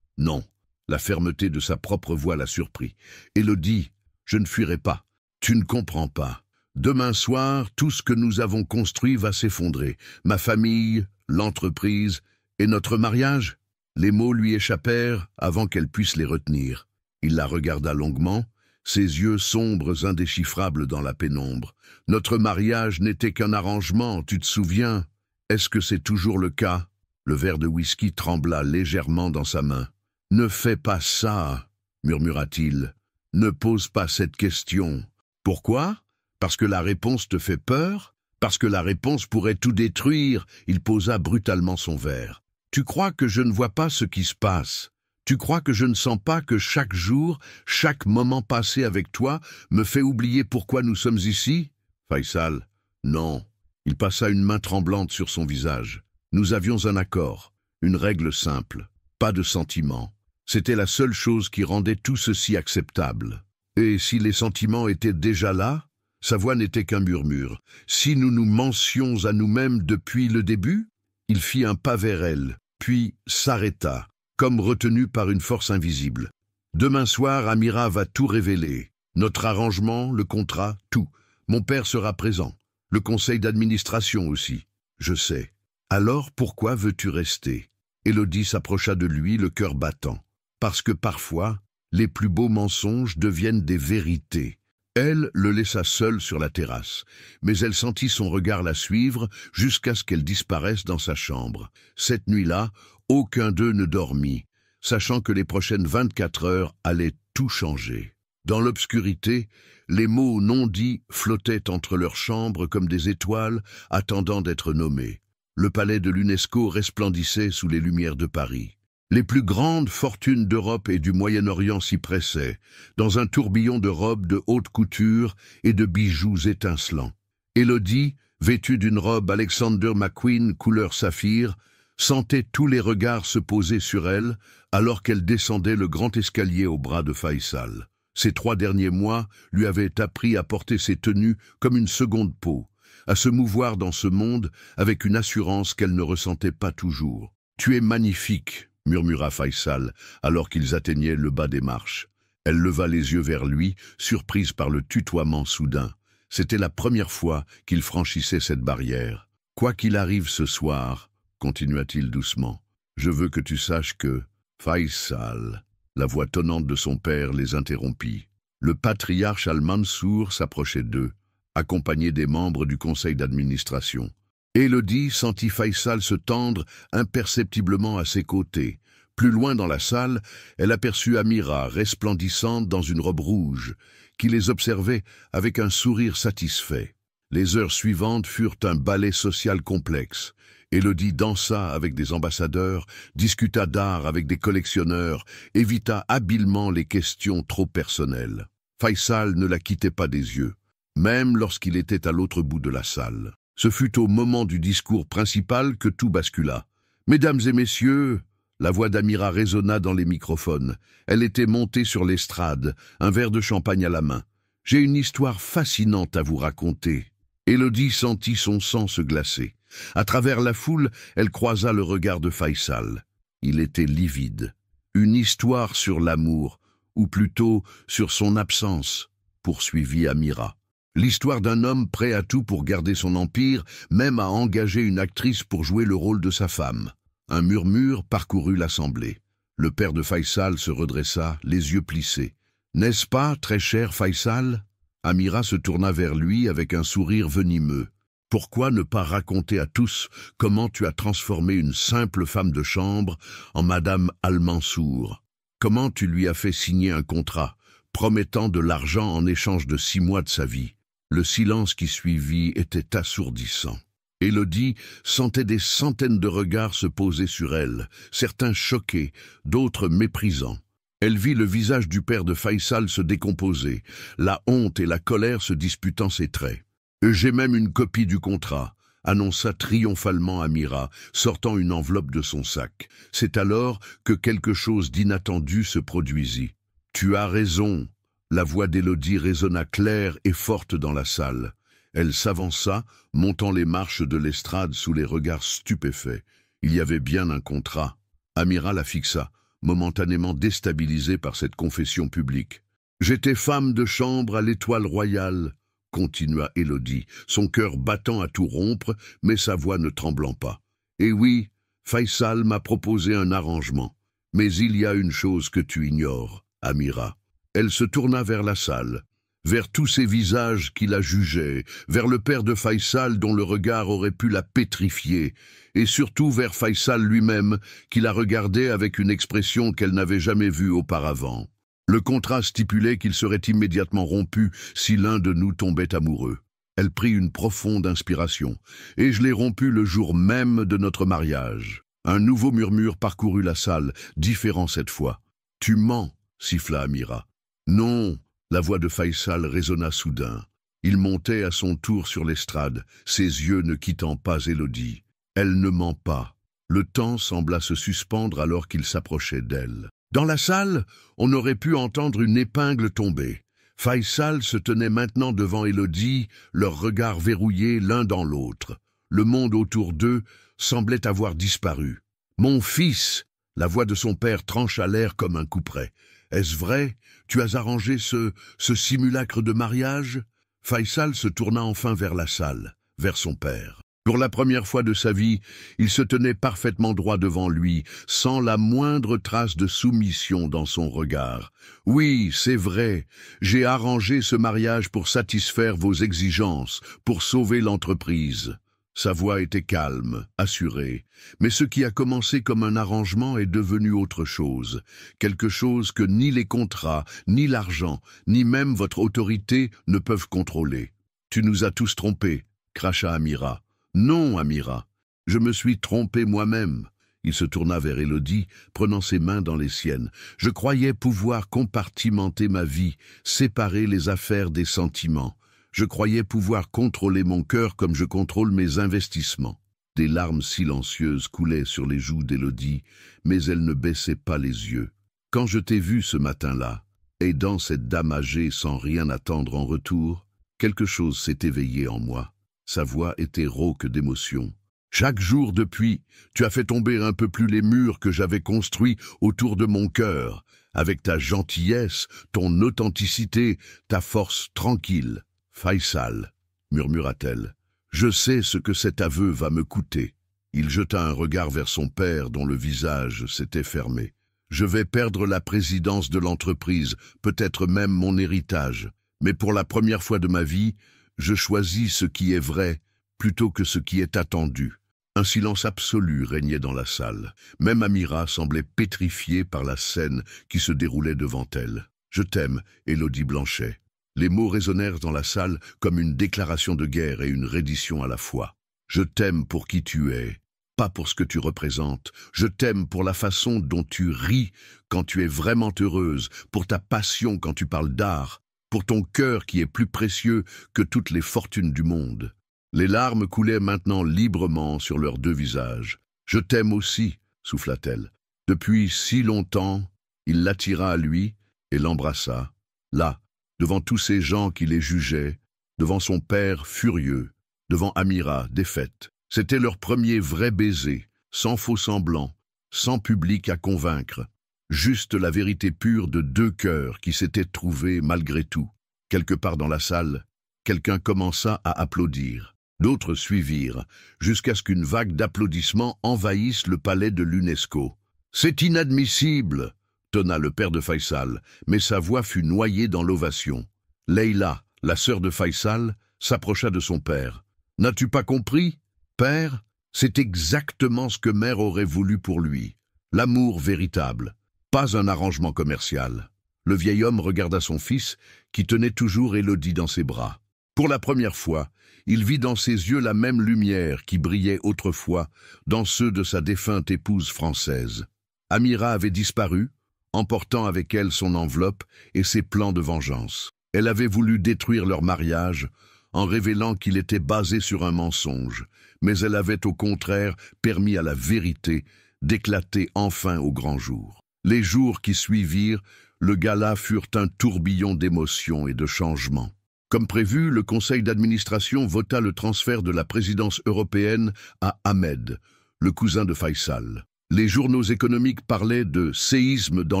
Non. » La fermeté de sa propre voix la surprit. « Élodie, je ne fuirai pas. Tu ne comprends pas. Demain soir, tout ce que nous avons construit va s'effondrer. Ma famille, l'entreprise et notre mariage. » Les mots lui échappèrent avant qu'elle puisse les retenir. Il la regarda longuement. Ses yeux sombres indéchiffrables dans la pénombre. « Notre mariage n'était qu'un arrangement, tu te souviens? Est-ce que c'est toujours le cas ?» Le verre de whisky trembla légèrement dans sa main. « Ne fais pas ça, murmura-t-il. Ne pose pas cette question. Pourquoi? Parce que la réponse te fait peur? Parce que la réponse pourrait tout détruire ?» Il posa brutalement son verre. « Tu crois que je ne vois pas ce qui se passe? Tu crois que je ne sens pas que chaque jour, chaque moment passé avec toi me fait oublier pourquoi nous sommes ici? » Faisal, non. Il passa une main tremblante sur son visage. Nous avions un accord, une règle simple, pas de sentiments. C'était la seule chose qui rendait tout ceci acceptable. Et si les sentiments étaient déjà là, sa voix n'était qu'un murmure. Si nous nous mentions à nous-mêmes depuis le début? Il fit un pas vers elle, puis s'arrêta, comme retenu par une force invisible. « Demain soir, Amira va tout révéler. Notre arrangement, le contrat, tout. Mon père sera présent. Le conseil d'administration aussi. Je sais. Alors pourquoi veux-tu rester ?» Élodie s'approcha de lui, le cœur battant. « Parce que parfois, les plus beaux mensonges deviennent des vérités. » Elle le laissa seul sur la terrasse, mais elle sentit son regard la suivre jusqu'à ce qu'elle disparaisse dans sa chambre. Cette nuit-là, aucun d'eux ne dormit, sachant que les prochaines 24 heures allaient tout changer. Dans l'obscurité, les mots non dits flottaient entre leurs chambres comme des étoiles attendant d'être nommées. Le palais de l'UNESCO resplendissait sous les lumières de Paris. Les plus grandes fortunes d'Europe et du Moyen-Orient s'y pressaient, dans un tourbillon de robes de haute couture et de bijoux étincelants. Élodie, vêtue d'une robe Alexander McQueen couleur saphir, sentait tous les regards se poser sur elle alors qu'elle descendait le grand escalier au bras de Faisal. Ces 3 derniers mois lui avaient appris à porter ses tenues comme une seconde peau, à se mouvoir dans ce monde avec une assurance qu'elle ne ressentait pas toujours. « Tu es magnifique !» murmura Faisal, alors qu'ils atteignaient le bas des marches. Elle leva les yeux vers lui, surprise par le tutoiement soudain. C'était la première fois qu'il franchissait cette barrière. « Quoi qu'il arrive ce soir, » continua-t-il doucement, « je veux que tu saches que... » Faisal, la voix tonnante de son père les interrompit. Le patriarche Al-Mansour s'approchait d'eux, accompagné des membres du conseil d'administration. Élodie sentit Faisal se tendre imperceptiblement à ses côtés. Plus loin dans la salle, elle aperçut Amira, resplendissante dans une robe rouge, qui les observait avec un sourire satisfait. Les heures suivantes furent un ballet social complexe. Élodie dansa avec des ambassadeurs, discuta d'art avec des collectionneurs, évita habilement les questions trop personnelles. Faisal ne la quittait pas des yeux, même lorsqu'il était à l'autre bout de la salle. Ce fut au moment du discours principal que tout bascula. « Mesdames et messieurs !» La voix d'Amira résonna dans les microphones. Elle était montée sur l'estrade, un verre de champagne à la main. « J'ai une histoire fascinante à vous raconter. » Élodie sentit son sang se glacer. À travers la foule, elle croisa le regard de Faisal. Il était livide. Une histoire sur l'amour, ou plutôt sur son absence. poursuivit Amira. L'histoire d'un homme prêt à tout pour garder son empire, même à engager une actrice pour jouer le rôle de sa femme. Un murmure parcourut l'assemblée. Le père de Faisal se redressa, les yeux plissés. « N'est-ce pas, très cher Faisal ?» Amira se tourna vers lui avec un sourire venimeux. « Pourquoi ne pas raconter à tous comment tu as transformé une simple femme de chambre en Madame Al-Mansour? Comment tu lui as fait signer un contrat, promettant de l'argent en échange de 6 mois de sa vie ?» Le silence qui suivit était assourdissant. Élodie sentait des centaines de regards se poser sur elle, certains choqués, d'autres méprisants. Elle vit le visage du père de Faisal se décomposer, la honte et la colère se disputant ses traits. « J'ai même une copie du contrat », annonça triomphalement Amira, sortant une enveloppe de son sac. C'est alors que quelque chose d'inattendu se produisit. « Tu as raison », la voix d'Élodie résonna claire et forte dans la salle. Elle s'avança, montant les marches de l'estrade sous les regards stupéfaits. Il y avait bien un contrat. Amira la fixa, momentanément déstabilisée par cette confession publique. « J'étais femme de chambre à l'Étoile Royale », continua Élodie, son cœur battant à tout rompre, mais sa voix ne tremblant pas. « Et oui, Faisal m'a proposé un arrangement. Mais il y a une chose que tu ignores, Amira. » Elle se tourna vers la salle, vers tous ces visages qui la jugeaient, vers le père de Faisal dont le regard aurait pu la pétrifier, et surtout vers Faisal lui-même qui la regardait avec une expression qu'elle n'avait jamais vue auparavant. Le contrat stipulait qu'il serait immédiatement rompu si l'un de nous tombait amoureux. Elle prit une profonde inspiration, et je l'ai rompu le jour même de notre mariage. Un nouveau murmure parcourut la salle, différent cette fois. « Tu mens !» siffla Amira. « Non !» La voix de Faisal résonna soudain. Il montait à son tour sur l'estrade, ses yeux ne quittant pas Élodie. Elle ne ment pas. Le temps sembla se suspendre alors qu'il s'approchait d'elle. Dans la salle, on aurait pu entendre une épingle tomber. Faisal se tenait maintenant devant Élodie, leurs regards verrouillés l'un dans l'autre. Le monde autour d'eux semblait avoir disparu. « Mon fils !» La voix de son père trancha l'air comme un couperet. « Est-ce vrai? Tu as arrangé ce simulacre de mariage ?» Faisal se tourna enfin vers la salle, vers son père. Pour la première fois de sa vie, il se tenait parfaitement droit devant lui, sans la moindre trace de soumission dans son regard. « Oui, c'est vrai, j'ai arrangé ce mariage pour satisfaire vos exigences, pour sauver l'entreprise. » Sa voix était calme, assurée, mais ce qui a commencé comme un arrangement est devenu autre chose, quelque chose que ni les contrats, ni l'argent, ni même votre autorité ne peuvent contrôler. « Tu nous as tous trompés », cracha Amira. « Non, Amira, je me suis trompé moi-même. » Il se tourna vers Élodie, prenant ses mains dans les siennes. « Je croyais pouvoir compartimenter ma vie, séparer les affaires des sentiments. Je croyais pouvoir contrôler mon cœur comme je contrôle mes investissements. » Des larmes silencieuses coulaient sur les joues d'Élodie, mais elle ne baissait pas les yeux. « Quand je t'ai vu ce matin-là, aidant cette dame âgée sans rien attendre en retour, quelque chose s'est éveillé en moi. » Sa voix était rauque d'émotion. « Chaque jour depuis, tu as fait tomber un peu plus les murs que j'avais construits autour de mon cœur, avec ta gentillesse, ton authenticité, ta force tranquille. » « Faisal, » murmura-t-elle, « je sais ce que cet aveu va me coûter. » Il jeta un regard vers son père dont le visage s'était fermé. « Je vais perdre la présidence de l'entreprise, peut-être même mon héritage. Mais pour la première fois de ma vie, je choisis ce qui est vrai plutôt que ce qui est attendu. » Un silence absolu régnait dans la salle. Même Amira semblait pétrifiée par la scène qui se déroulait devant elle. « Je t'aime, Élodie Blanchet. » Les mots résonnèrent dans la salle comme une déclaration de guerre et une reddition à la fois. « Je t'aime pour qui tu es, pas pour ce que tu représentes. Je t'aime pour la façon dont tu ris quand tu es vraiment heureuse, pour ta passion quand tu parles d'art, pour ton cœur qui est plus précieux que toutes les fortunes du monde. » Les larmes coulaient maintenant librement sur leurs deux visages. « Je t'aime aussi, » souffla-t-elle. Depuis si longtemps, il l'attira à lui et l'embrassa. Là, devant tous ces gens qui les jugeaient, devant son père furieux, devant Amira défaite. C'était leur premier vrai baiser, sans faux semblant, sans public à convaincre, juste la vérité pure de deux cœurs qui s'étaient trouvés malgré tout. Quelque part dans la salle, quelqu'un commença à applaudir. D'autres suivirent, jusqu'à ce qu'une vague d'applaudissements envahisse le palais de l'UNESCO. « C'est inadmissible !» tonna le père de Faisal, mais sa voix fut noyée dans l'ovation. Leïla, la sœur de Faisal, s'approcha de son père. « N'as-tu pas compris, père? C'est exactement ce que mère aurait voulu pour lui. L'amour véritable, pas un arrangement commercial. » Le vieil homme regarda son fils, qui tenait toujours Élodie dans ses bras. Pour la première fois, il vit dans ses yeux la même lumière qui brillait autrefois dans ceux de sa défunte épouse française. Amira avait disparu, emportant avec elle son enveloppe et ses plans de vengeance. Elle avait voulu détruire leur mariage en révélant qu'il était basé sur un mensonge, mais elle avait au contraire permis à la vérité d'éclater enfin au grand jour. Les jours qui suivirent, le gala furent un tourbillon d'émotions et de changements. Comme prévu, le conseil d'administration vota le transfert de la présidence européenne à Ahmed, le cousin de Faisal. Les journaux économiques parlaient de séisme dans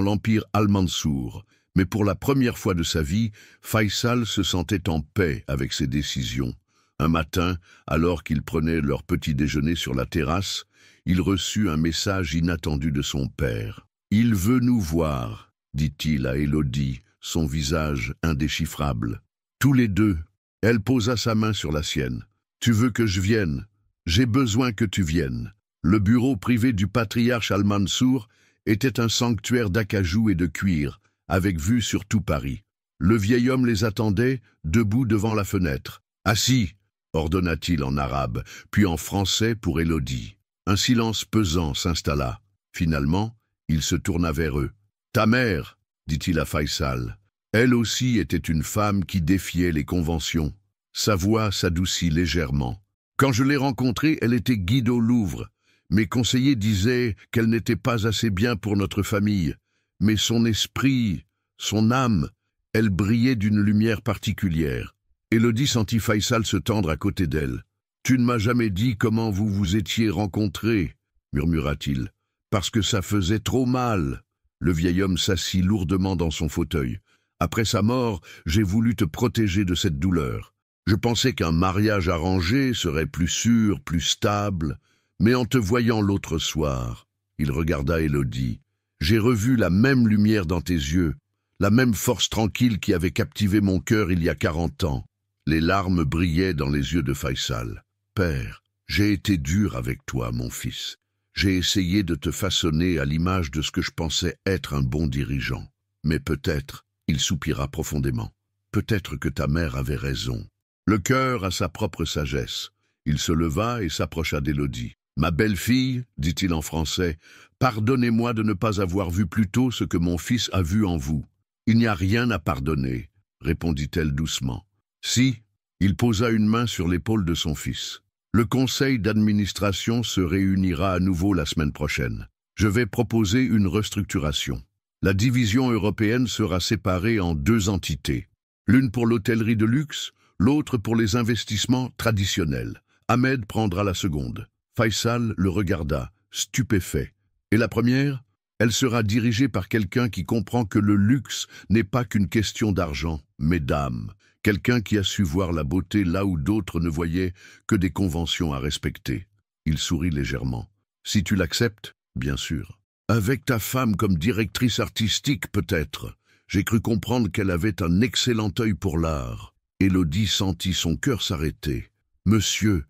l'empire Al-Mansour, mais pour la première fois de sa vie, Faisal se sentait en paix avec ses décisions. Un matin, alors qu'ils prenaient leur petit déjeuner sur la terrasse, il reçut un message inattendu de son père. « Il veut nous voir », dit-il à Élodie, son visage indéchiffrable. Tous les deux, elle posa sa main sur la sienne. « Tu veux que je vienne? J'ai besoin que tu viennes. » Le bureau privé du patriarche Al-Mansour était un sanctuaire d'acajou et de cuir, avec vue sur tout Paris. Le vieil homme les attendait, debout devant la fenêtre. « Assis !» ordonna-t-il en arabe, puis en français pour Élodie. Un silence pesant s'installa. Finalement, il se tourna vers eux. « Ta mère !» dit-il à Faisal. Elle aussi était une femme qui défiait les conventions. Sa voix s'adoucit légèrement. « Quand je l'ai rencontrée, elle était guide au Louvre. Mes conseillers disaient qu'elle n'était pas assez bien pour notre famille. Mais son esprit, son âme, elle brillait d'une lumière particulière. » Élodie sentit Faisal se tendre à côté d'elle. « Tu ne m'as jamais dit comment vous vous étiez rencontrés, » murmura-t-il. « Parce que ça faisait trop mal. » Le vieil homme s'assit lourdement dans son fauteuil. « Après sa mort, j'ai voulu te protéger de cette douleur. Je pensais qu'un mariage arrangé serait plus sûr, plus stable. Mais en te voyant l'autre soir, » il regarda Élodie, « j'ai revu la même lumière dans tes yeux, la même force tranquille qui avait captivé mon cœur il y a 40 ans. » Les larmes brillaient dans les yeux de Faisal. « Père, j'ai été dur avec toi, mon fils. J'ai essayé de te façonner à l'image de ce que je pensais être un bon dirigeant. Mais peut-être, » il soupira profondément, « peut-être que ta mère avait raison. » Le cœur a sa propre sagesse. Il se leva et s'approcha d'Élodie. « Ma belle-fille, dit-il en français, pardonnez-moi de ne pas avoir vu plus tôt ce que mon fils a vu en vous. »« Il n'y a rien à pardonner, » répondit-elle doucement. « Si, » il posa une main sur l'épaule de son fils. « Le conseil d'administration se réunira à nouveau la semaine prochaine. Je vais proposer une restructuration. La division européenne sera séparée en 2 entités. L'une pour l'hôtellerie de luxe, l'autre pour les investissements traditionnels. Ahmed prendra la seconde. » Faisal le regarda, stupéfait. « Et la première? Elle sera dirigée par quelqu'un qui comprend que le luxe n'est pas qu'une question d'argent, mais d'âme. Quelqu'un qui a su voir la beauté là où d'autres ne voyaient que des conventions à respecter. » Il sourit légèrement. « Si tu l'acceptes, bien sûr. Avec ta femme comme directrice artistique, peut-être. J'ai cru comprendre qu'elle avait un excellent œil pour l'art. » Élodie sentit son cœur s'arrêter. « Monsieur,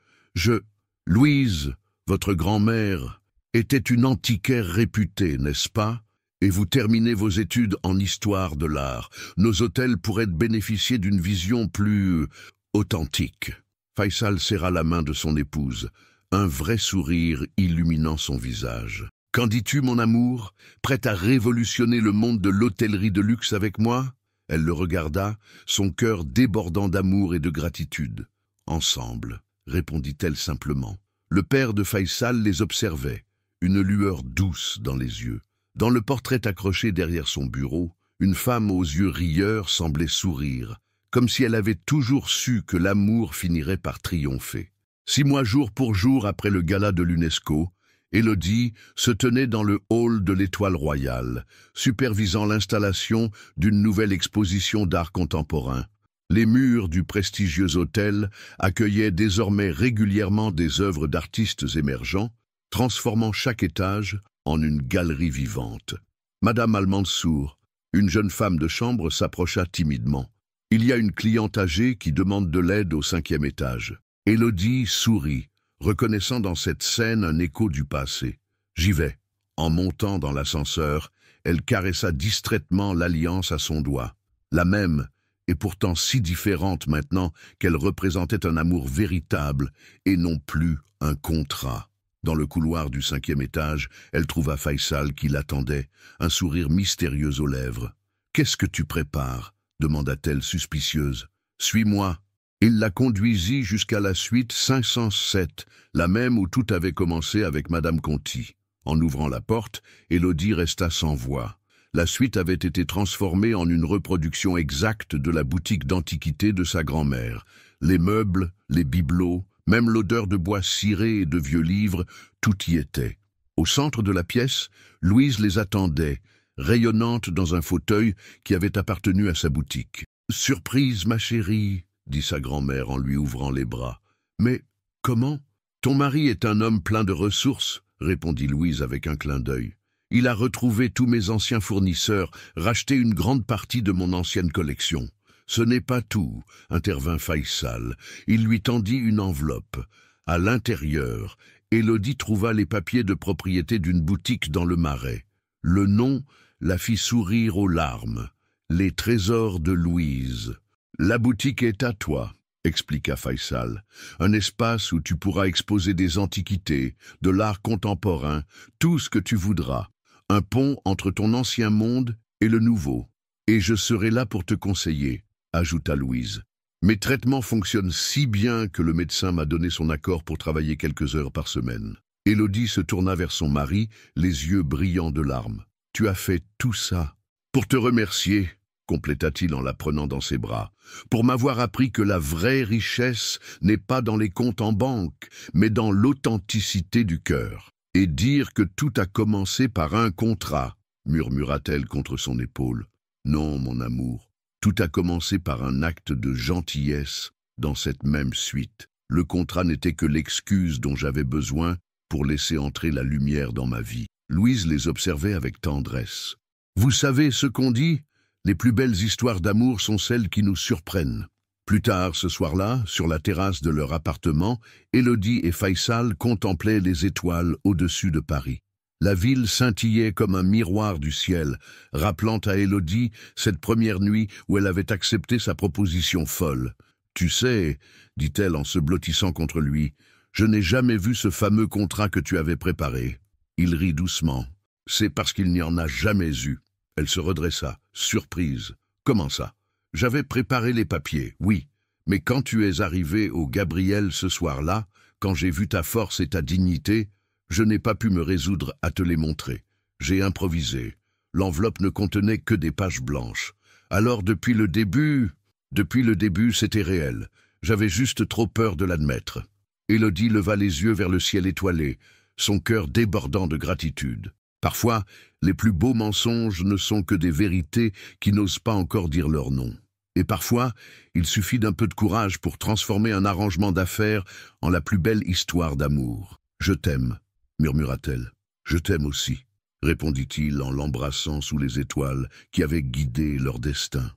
Louise, votre grand-mère, était une antiquaire réputée, n'est-ce pas? Et vous terminez vos études en histoire de l'art. Nos hôtels pourraient bénéficier d'une vision plus authentique. » Faisal serra la main de son épouse, un vrai sourire illuminant son visage. « Qu'en dis-tu, mon amour? Prête à révolutionner le monde de l'hôtellerie de luxe avec moi ?» Elle le regarda, son cœur débordant d'amour et de gratitude. « Ensemble, » répondit-elle simplement. Le père de Faisal les observait, une lueur douce dans les yeux. Dans le portrait accroché derrière son bureau, une femme aux yeux rieurs semblait sourire, comme si elle avait toujours su que l'amour finirait par triompher. 6 mois jour pour jour après le gala de l'UNESCO, Élodie se tenait dans le hall de l'Étoile Royale, supervisant l'installation d'une nouvelle exposition d'art contemporain. Les murs du prestigieux hôtel accueillaient désormais régulièrement des œuvres d'artistes émergents, transformant chaque étage en une galerie vivante. Madame Al-Mansour, une jeune femme de chambre, s'approcha timidement. Il y a une cliente âgée qui demande de l'aide au 5e étage. Élodie sourit, reconnaissant dans cette scène un écho du passé. J'y vais. En montant dans l'ascenseur, elle caressa distraitement l'alliance à son doigt. La même, et pourtant si différente maintenant qu'elle représentait un amour véritable et non plus un contrat. Dans le couloir du 5e étage, elle trouva Faisal qui l'attendait, un sourire mystérieux aux lèvres. « Qu'est-ce que tu prépares ?» demanda-t-elle suspicieuse. « Suis-moi. » Il la conduisit jusqu'à la suite 507, la même où tout avait commencé avec Madame Conti. En ouvrant la porte, Élodie resta sans voix. La suite avait été transformée en une reproduction exacte de la boutique d'antiquité de sa grand-mère. Les meubles, les bibelots, même l'odeur de bois ciré et de vieux livres, tout y était. Au centre de la pièce, Louise les attendait, rayonnante dans un fauteuil qui avait appartenu à sa boutique. « Surprise, ma chérie !» dit sa grand-mère en lui ouvrant les bras. « Mais comment ?»« Ton mari est un homme plein de ressources, » répondit Louise avec un clin d'œil. « Il a retrouvé tous mes anciens fournisseurs, racheté une grande partie de mon ancienne collection. »« Ce n'est pas tout, » intervint Faisal. Il lui tendit une enveloppe. À l'intérieur, Élodie trouva les papiers de propriété d'une boutique dans le Marais. Le nom la fit sourire aux larmes. « Les trésors de Louise. » « La boutique est à toi, » expliqua Faisal. « Un espace où tu pourras exposer des antiquités, de l'art contemporain, tout ce que tu voudras. Un pont entre ton ancien monde et le nouveau. Et je serai là pour te conseiller, » ajouta Louise. « Mes traitements fonctionnent si bien que le médecin m'a donné son accord pour travailler quelques heures par semaine. » Élodie se tourna vers son mari, les yeux brillants de larmes. « Tu as fait tout ça pour te remercier, » compléta-t-il en la prenant dans ses bras, « pour m'avoir appris que la vraie richesse n'est pas dans les comptes en banque, mais dans l'authenticité du cœur. Et dire que tout a commencé par un contrat, » murmura-t-elle contre son épaule. « Non, mon amour, tout a commencé par un acte de gentillesse dans cette même suite. Le contrat n'était que l'excuse dont j'avais besoin pour laisser entrer la lumière dans ma vie. » Louise les observait avec tendresse. « Vous savez ce qu'on dit ? Les plus belles histoires d'amour sont celles qui nous surprennent. » Plus tard, ce soir-là, sur la terrasse de leur appartement, Élodie et Faisal contemplaient les étoiles au-dessus de Paris. La ville scintillait comme un miroir du ciel, rappelant à Élodie cette première nuit où elle avait accepté sa proposition folle. « Tu sais, » dit-elle en se blottissant contre lui, « je n'ai jamais vu ce fameux contrat que tu avais préparé. » Il rit doucement. « C'est parce qu'il n'y en a jamais eu. » Elle se redressa, surprise. « Comment ça ? J'avais préparé les papiers, oui, mais quand tu es arrivé au Gabriel ce soir-là, quand j'ai vu ta force et ta dignité, je n'ai pas pu me résoudre à te les montrer. J'ai improvisé. L'enveloppe ne contenait que des pages blanches. Alors depuis le début, c'était réel. J'avais juste trop peur de l'admettre. » Élodie leva les yeux vers le ciel étoilé, son cœur débordant de gratitude. Parfois, les plus beaux mensonges ne sont que des vérités qui n'osent pas encore dire leur nom. Et parfois, il suffit d'un peu de courage pour transformer un arrangement d'affaires en la plus belle histoire d'amour. « Je t'aime, » murmura-t-elle. « Je t'aime aussi, » répondit-il en l'embrassant sous les étoiles qui avaient guidé leur destin.